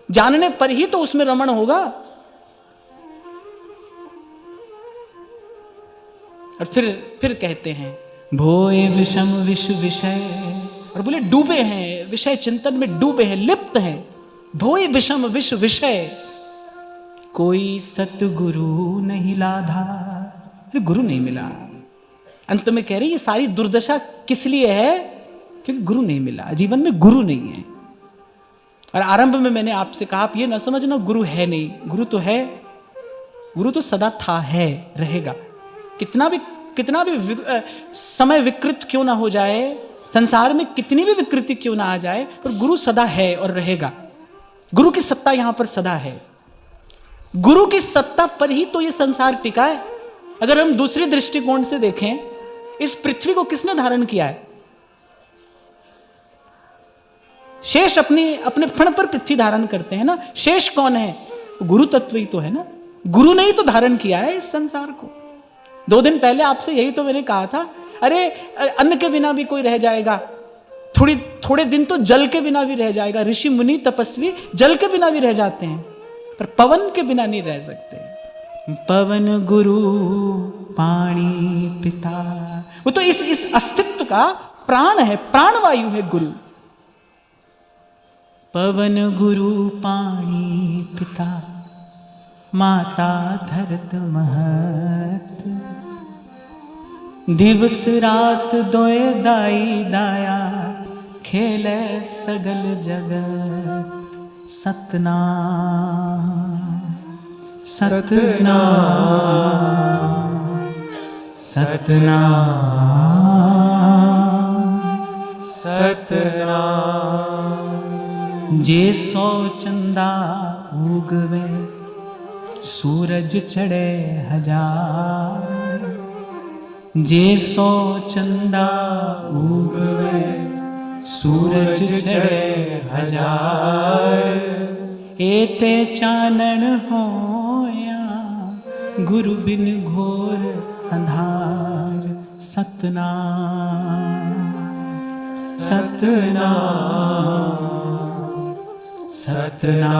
जानने पर ही तो उसमें रमण होगा। और फिर कहते हैं भोए विषम विश्व विषय, और बोले डूबे हैं विषय चिंतन में, डूबे हैं, लिप्त हैं। भोए विषम विश्व विषय, कोई सतगुरु नहीं लाधा। अरे गुरु नहीं मिला। अंत में कह रही ये सारी दुर्दशा किस लिए है? क्योंकि गुरु नहीं मिला, जीवन में गुरु नहीं है। और आरंभ में मैंने आपसे कहा, आप ये ना समझना गुरु है नहीं, गुरु तो है, गुरु तो सदा था, है, रहेगा। कितना भी समय विकृत क्यों ना हो जाए, संसार में कितनी भी विकृति क्यों ना आ जाए, पर गुरु सदा है और रहेगा। गुरु की सत्ता यहां पर सदा है। गुरु की सत्ता पर ही तो ये संसार टिका है। अगर हम दूसरे दृष्टिकोण से देखें, इस पृथ्वी को किसने धारण किया है? शेष अपने फण पर पृथ्वी धारण करते हैं ना। शेष कौन है? गुरु तत्व ही तो है ना। गुरु ने ही तो धारण किया है इस संसार को। 2 दिन पहले आपसे यही तो मैंने कहा था, अरे अन्न के बिना भी कोई रह जाएगा, थोड़े दिन तो जल के बिना भी रह जाएगा। ऋषि मुनि तपस्वी जल के बिना भी रह जाते हैं, पर पवन के बिना नहीं रह सकते। पवन गुरु पानी पिता, वो तो इस अस्तित्व का प्राण है, प्राणवायु है गुरु। पवन गुरु पानी पिता, माता धरत महत, दिवस रात दोए दाई दाया, खेले सगल जगत। सतनाम सतनाम सतनाम सतनाम। जे 100 चंदा उगवे, सूरज चढ़े 1000। जे 100 चंदा उगवे, सूरज चढ़े 1000। एते चानन होया, गुरु बिन घोर अंधार। सतनाम सतनाम सतनाम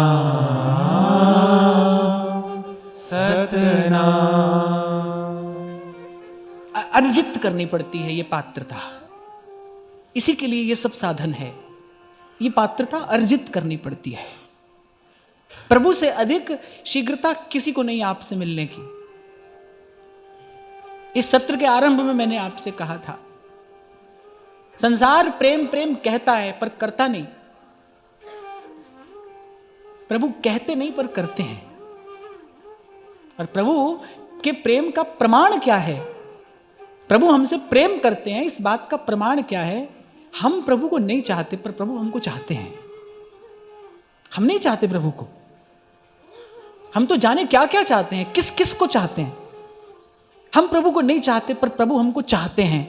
सतनाम। अर्जित करनी पड़ती है ये पात्रता। इसी के लिए ये सब साधन है। ये पात्रता अर्जित करनी पड़ती है। प्रभु से अधिक शीघ्रता किसी को नहीं आपसे मिलने की। इस सत्र के आरंभ में मैंने आपसे कहा था, संसार प्रेम प्रेम कहता है पर करता नहीं। प्रभु कहते नहीं पर करते हैं। और प्रभु के प्रेम का प्रमाण क्या है? प्रभु हमसे प्रेम करते हैं, इस बात का प्रमाण क्या है? हम प्रभु को नहीं चाहते पर प्रभु हमको चाहते हैं। हम नहीं चाहते प्रभु को, हम तो जाने क्या क्या चाहते हैं, किस किस को चाहते हैं। हम प्रभु को नहीं चाहते पर प्रभु हमको चाहते हैं।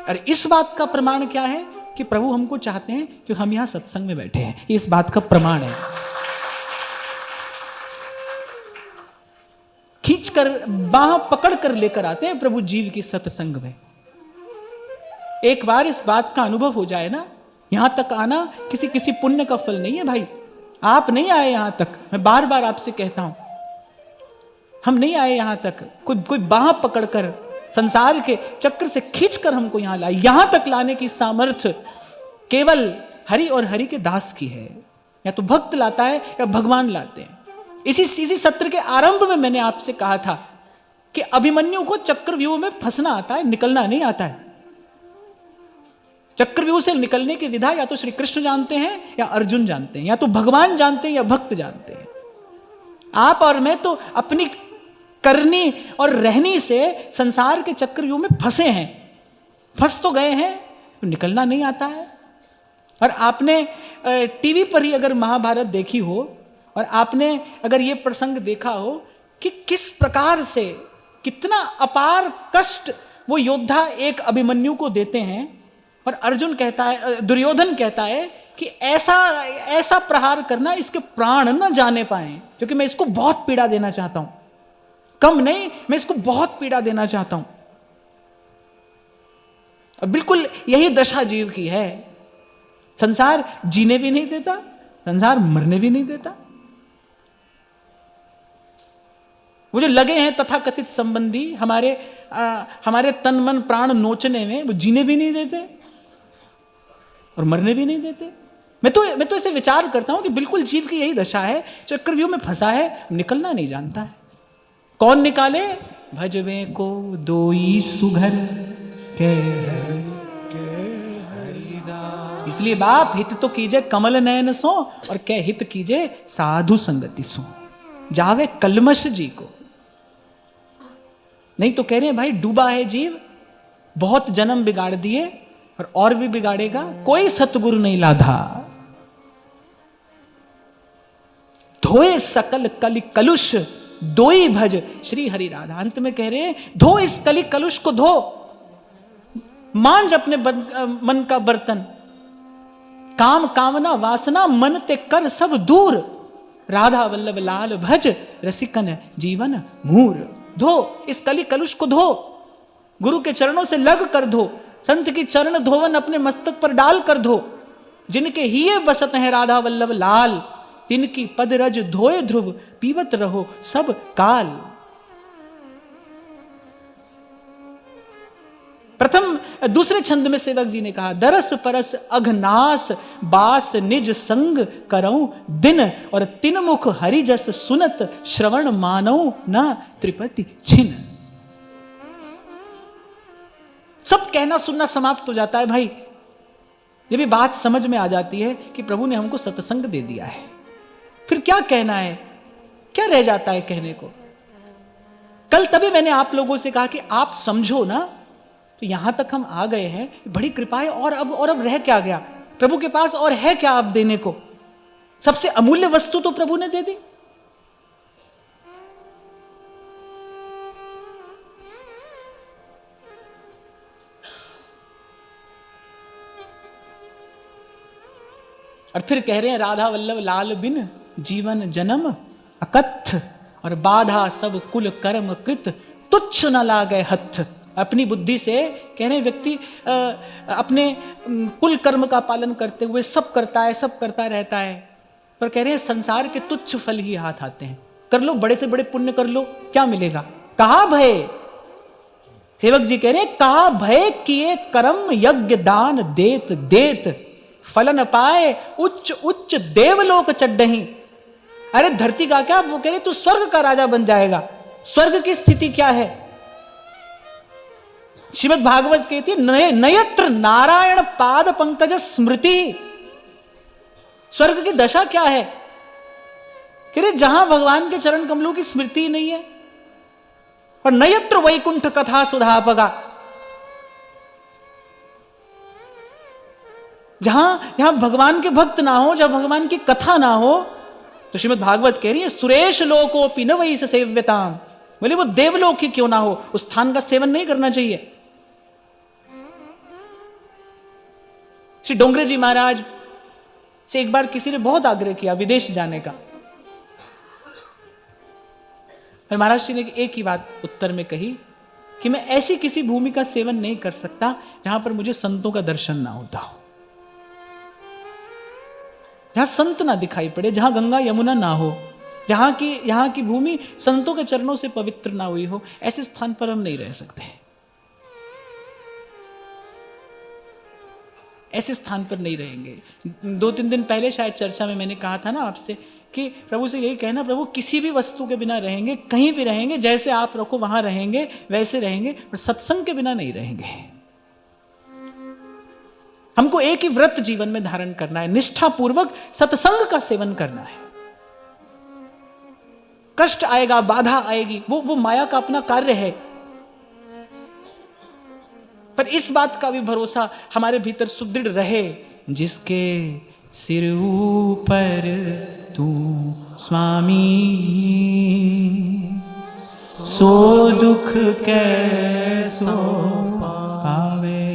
और इस बात का प्रमाण क्या है कि प्रभु हमको चाहते हैं? कि हम यहां सत्संग में बैठे हैं, इस बात का प्रमाण है। खींचकर बाह पकड़ कर लेकर आते हैं प्रभु जीव की सत्संग में। एक बार इस बात का अनुभव हो जाए ना, यहां तक आना किसी किसी पुण्य का फल नहीं है भाई। आप नहीं आए यहां तक, मैं बार बार आपसे कहता हूं, हम नहीं आए यहां तक। कोई बाह पकड़कर संसार के चक्र से खींचकर हमको यहां लाए। यहां तक लाने की सामर्थ्य केवल हरि और हरि के दास की है। या तो भक्त लाता है या भगवान लाते हैं। इसी सत्र के आरंभ में मैंने आपसे कहा था कि अभिमन्यु को चक्रव्यूह में फंसना आता है, निकलना नहीं आता है। चक्रव्यूह से निकलने की विधा या तो श्री कृष्ण जानते हैं या अर्जुन जानते हैं, या तो भगवान जानते हैं या भक्त जानते हैं। आप और मैं तो अपनी करनी और रहनी से संसार के चक्रव्यूह में फंसे हैं। फंस तो गए हैं, तो निकलना नहीं आता है। और आपने टीवी पर ही अगर महाभारत देखी हो और आपने अगर ये प्रसंग देखा हो कि किस प्रकार से कितना अपार कष्ट वो योद्धा एक अभिमन्यु को देते हैं, और अर्जुन कहता है, दुर्योधन कहता है कि ऐसा प्रहार करना इसके प्राण न जाने पाए, क्योंकि मैं इसको बहुत पीड़ा देना चाहता हूं। कम नहीं, मैं इसको बहुत पीड़ा देना चाहता हूं। और बिल्कुल यही दशा जीव की है। संसार जीने भी नहीं देता, संसार मरने भी नहीं देता। वो जो लगे हैं तथाकथित संबंधी हमारे तन मन प्राण नोचने में, वो जीने भी नहीं देते और मरने भी नहीं देते। मैं तो ऐसे विचार करता हूं कि बिल्कुल जीव की यही दशा है। चक्रव्यूह में फंसा है, निकलना नहीं जानता है। कौन निकाले? भजवे को दोई सुघर के हरिदास। इसलिए बाप हित तो कीजे कमल नयन सो, और क्या हित कीजे साधु संगति सो, जावे कलमश जी को। नहीं तो कह रहे हैं भाई डूबा है जीव, बहुत जन्म बिगाड़ दिए और भी बिगाड़ेगा, कोई सतगुरु नहीं लाधा। धोए सकल कलि कलुष दोई भज श्री हरि राधा। अंत में कह रहे हैं धो इस कलि कलुष को, धो, मांझ अपने मन का बर्तन, काम कामना वासना मन ते कर सब दूर, राधा वल्लभ लाल भज रसिकन जीवन मूर। धो इस कलि कलुष को, धो, गुरु के चरणों से लग कर धो, संत की चरण धोवन अपने मस्तक पर डाल कर धो। जिनके हिये बसत हैं राधा वल्लभ लाल, तिनकी पद रज धोए ध्रुव पीवत रहो सब काल। प्रथम दूसरे छंद में सेवक जी ने कहा, दरस परस अघनास बास निज संग करऊं दिन, और तिन मुख हरि जस सुनत श्रवण मानऊ न त्रिपति छिन। सब कहना सुनना समाप्त हो जाता है भाई। ये भी बात समझ में आ जाती है कि प्रभु ने हमको सत्संग दे दिया है, फिर क्या कहना है, क्या रह जाता है कहने को। कल तभी मैंने आप लोगों से कहा कि आप समझो ना, तो यहां तक हम आ गए हैं, बड़ी कृपा है। और अब रह क्या गया प्रभु के पास, और है क्या आप देने को? सबसे अमूल्य वस्तु तो प्रभु ने दे दी। और फिर कह रहे हैं राधा वल्लभ लाल बिन जीवन जन्म अकथ, और बाधा सब कुल कर्म कृत तुच्छ न लागे हथ। अपनी बुद्धि से कह रहे हैं व्यक्ति अपने कुल कर्म का पालन करते हुए सब करता है, सब करता रहता है, पर कह रहे हैं संसार के तुच्छ फल ही हाथ आते हैं। कर लो बड़े से बड़े पुण्य कर लो, क्या मिलेगा? कहा भय सेवक जी कह रहे कहा भय किए कर्म यज्ञ दान देत देत फलन पाए उच्च उच्च देवलोक चढ़ही। अरे धरती का क्या, वो कह रहे तू स्वर्ग का राजा बन जाएगा। स्वर्ग की स्थिति क्या है? श्रीमद् भागवत कहती है नयत्र नारायण पाद पंकज स्मृति। स्वर्ग की दशा क्या है? कह रहे जहां भगवान के चरण कमलों की स्मृति नहीं है। और नयत्र वैकुंठ कथा सुधापगा, जहां भगवान के भक्त ना हो, जहां भगवान की कथा ना हो, तो श्रीमद् भागवत कह रही है सुरेश लोको पिनवई से सेव्यताम। बोले वो देवलोक ही क्यों ना हो, उस स्थान का सेवन नहीं करना चाहिए। श्री डोंगरे जी महाराज से एक बार किसी ने बहुत आग्रह किया विदेश जाने का, और महाराज जी ने एक ही बात उत्तर में कही कि मैं ऐसी किसी भूमि का सेवन नहीं कर सकता जहां पर मुझे संतों का दर्शन ना होता हो, जहां संत ना दिखाई पड़े, जहां गंगा यमुना ना हो, यहां की भूमि संतों के चरणों से पवित्र ना हुई हो, ऐसे स्थान पर हम नहीं रह सकते। ऐसे स्थान पर नहीं रहेंगे। 2-3 दिन पहले शायद चर्चा में मैंने कहा था ना आपसे कि प्रभु से यही कहना, प्रभु किसी भी वस्तु के बिना रहेंगे, कहीं भी रहेंगे, जैसे आप रखो वहां रहेंगे, वैसे रहेंगे, पर सत्संग के बिना नहीं रहेंगे। हमको एक ही व्रत जीवन में धारण करना है, निष्ठापूर्वक सत्संग का सेवन करना है। कष्ट आएगा, बाधा आएगी, वो माया का अपना कार्य है, पर इस बात का भी भरोसा हमारे भीतर सुदृढ़ रहे, जिसके सिर ऊपर तू स्वामी, सो दुख कैसो पावे।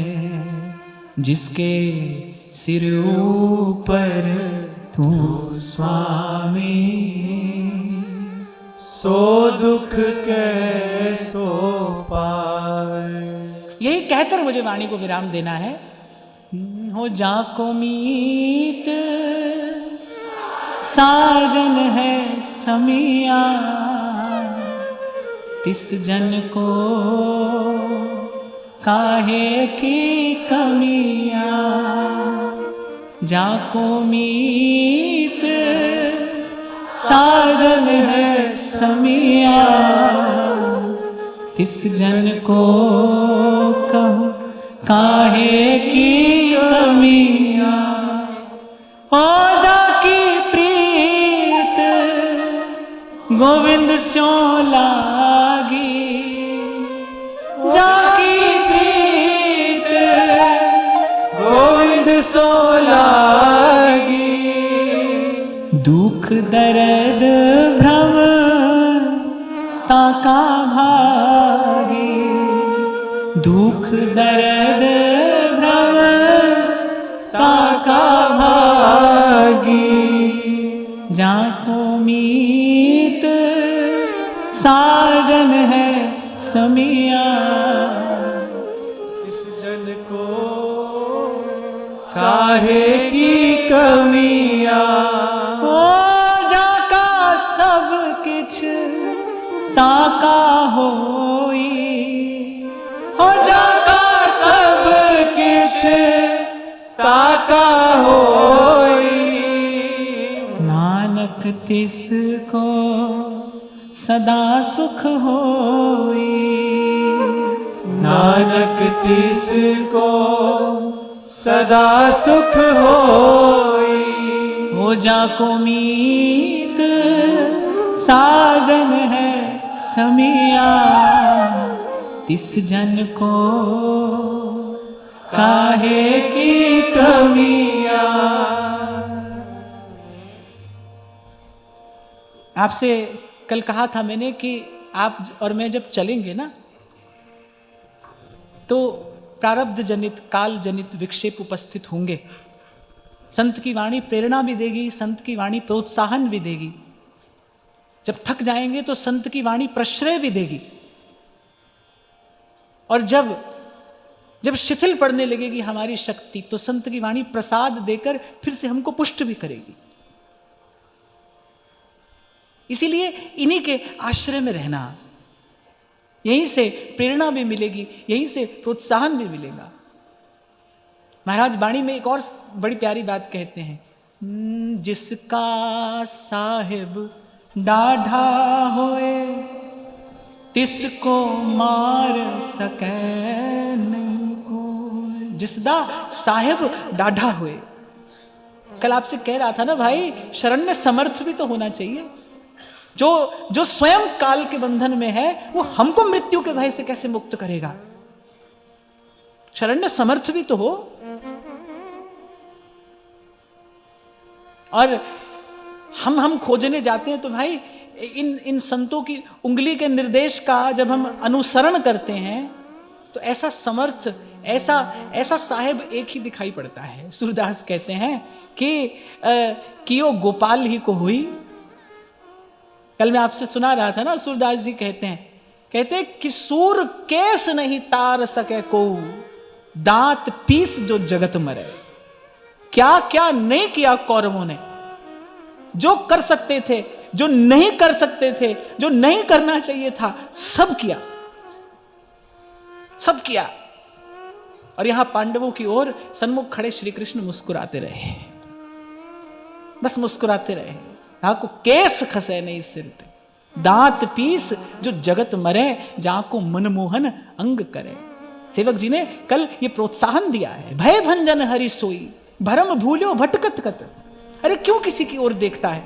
जिसके सिर ऊपर तू स्वामी, सो दुख कैसो पावे। यही कहकर मुझे वाणी को विराम देना है। हो जाको मीत साजन है समिया, तिस जन को काहे की कमिया। जाको मीत साजन है समिया, तिस जन को कहो काहे की कमिया। हो जाकी प्रीत गोविंद स्यों लागी, जाकी प्रीत गोविंद सो लागी। दुख दर्द भ्रम ताका भागी, दुख दर्द भ्रम ताका भागी। जाको मीत साजन है समिया, इस जन को काहे की कमिया। ओ जाका सब किछ ताका होई, हो जाका सब किछ ताका होई। नानक तिसको सदा सुख होई, नानक तिसको सदा सुख होई। हो जाको मीत साजन है समिया, तिस जन को काहे की कमिया। आपसे कल कहा था मैंने कि आप और मैं जब चलेंगे ना, तो प्रारब्ध जनित काल जनित विक्षेप उपस्थित होंगे। संत की वाणी प्रेरणा भी देगी, संत की वाणी प्रोत्साहन भी देगी। जब थक जाएंगे तो संत की वाणी प्रश्रय भी देगी, और जब शिथिल पड़ने लगेगी हमारी शक्ति, तो संत की वाणी प्रसाद देकर फिर से हमको पुष्ट भी करेगी। इसीलिए इन्हीं के आश्रय में रहना, यहीं से प्रेरणा भी मिलेगी, यहीं से प्रोत्साहन भी मिलेगा। महाराज वाणी में एक और बड़ी प्यारी बात कहते हैं, जिसका साहिब डाढ़ा होए तिसको मार सके नहीं कोई। जिसदा साहिब डाढ़ा होए। कल आपसे कह रहा था ना भाई, शरण में समर्थ भी तो होना चाहिए। जो स्वयं काल के बंधन में है वो हमको मृत्यु के भय से कैसे मुक्त करेगा? शरण में समर्थ भी तो हो। और हम खोजने जाते हैं तो भाई इन संतों की उंगली के निर्देश का जब हम अनुसरण करते हैं तो ऐसा समर्थ, ऐसा साहेब एक ही दिखाई पड़ता है। सूरदास कहते हैं कि कियो गोपाल ही को हुई। कल मैं आपसे सुना रहा था ना, सूरदास जी कहते कि सूर केस नहीं टार सके को, दांत पीस जो जगत मरे। क्या क्या नहीं किया कौरवों ने, जो कर सकते थे, जो नहीं कर सकते थे, जो नहीं करना चाहिए था, सब किया, सब किया। और यहां पांडवों की ओर सन्मुख खड़े श्री कृष्ण मुस्कुराते रहे, बस मुस्कुराते रहे। को केस खसे नहीं सिर पे, दांत पीस जो जगत मरे, जाको मनमोहन अंग करे। सेवक जी ने कल ये प्रोत्साहन दिया है, भय भंजन हरि सोई, भरम भूल्यो भटकत कत। अरे क्यों किसी की ओर देखता है?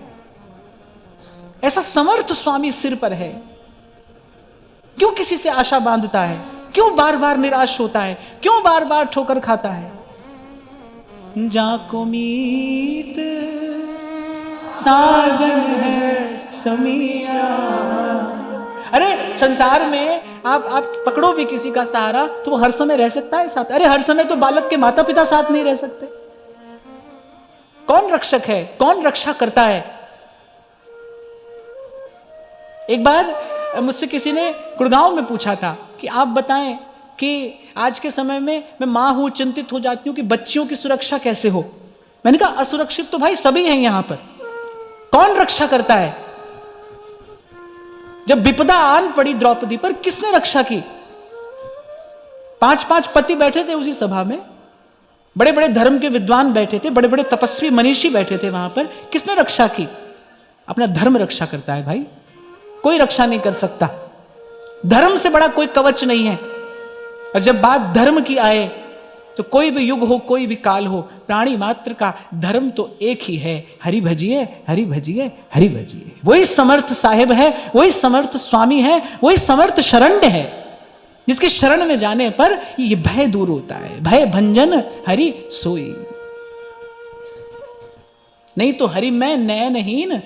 ऐसा समर्थ स्वामी सिर पर है, क्यों किसी से आशा बांधता है? क्यों बार बार निराश होता है? क्यों बार बार ठोकर खाता है? जाको मीत साजन है समिया। अरे संसार में आप पकड़ो भी किसी का सहारा तो वो हर समय रह सकता है साथ। अरे हर समय तो बालक के माता पिता साथ नहीं रह सकते। कौन रक्षक है? कौन रक्षा करता है? एक बार मुझसे किसी ने गुड़गांव में पूछा था कि आप बताएं कि आज के समय में मैं मां हूं, चिंतित हो जाती हूं कि बच्चियों की सुरक्षा कैसे हो। मैंने कहा असुरक्षित तो भाई सभी हैं यहां पर, कौन रक्षा करता है? जब विपदा आन पड़ी द्रौपदी पर, किसने रक्षा की? 5-5 पति बैठे थे उसी सभा में, बड़े बड़े धर्म के विद्वान बैठे थे, बड़े बड़े तपस्वी मनीषी बैठे थे वहां पर। किसने रक्षा की? अपना धर्म रक्षा करता है भाई, कोई रक्षा नहीं कर सकता। धर्म से बड़ा कोई कवच नहीं है। और जब बात धर्म की आए तो कोई भी युग हो, कोई भी काल हो, प्राणी मात्र का धर्म तो एक ही है, हरि भजिए, हरि भजिए, हरि भजिए। वही समर्थ साहिब है, वही समर्थ स्वामी है, वही समर्थ शरण्य है, जिसके शरण में जाने पर ये भय दूर होता है। भय भंजन हरि सोई। नहीं तो हरि मैं नयनहीन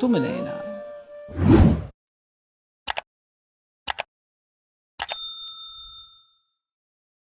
तुम नैना।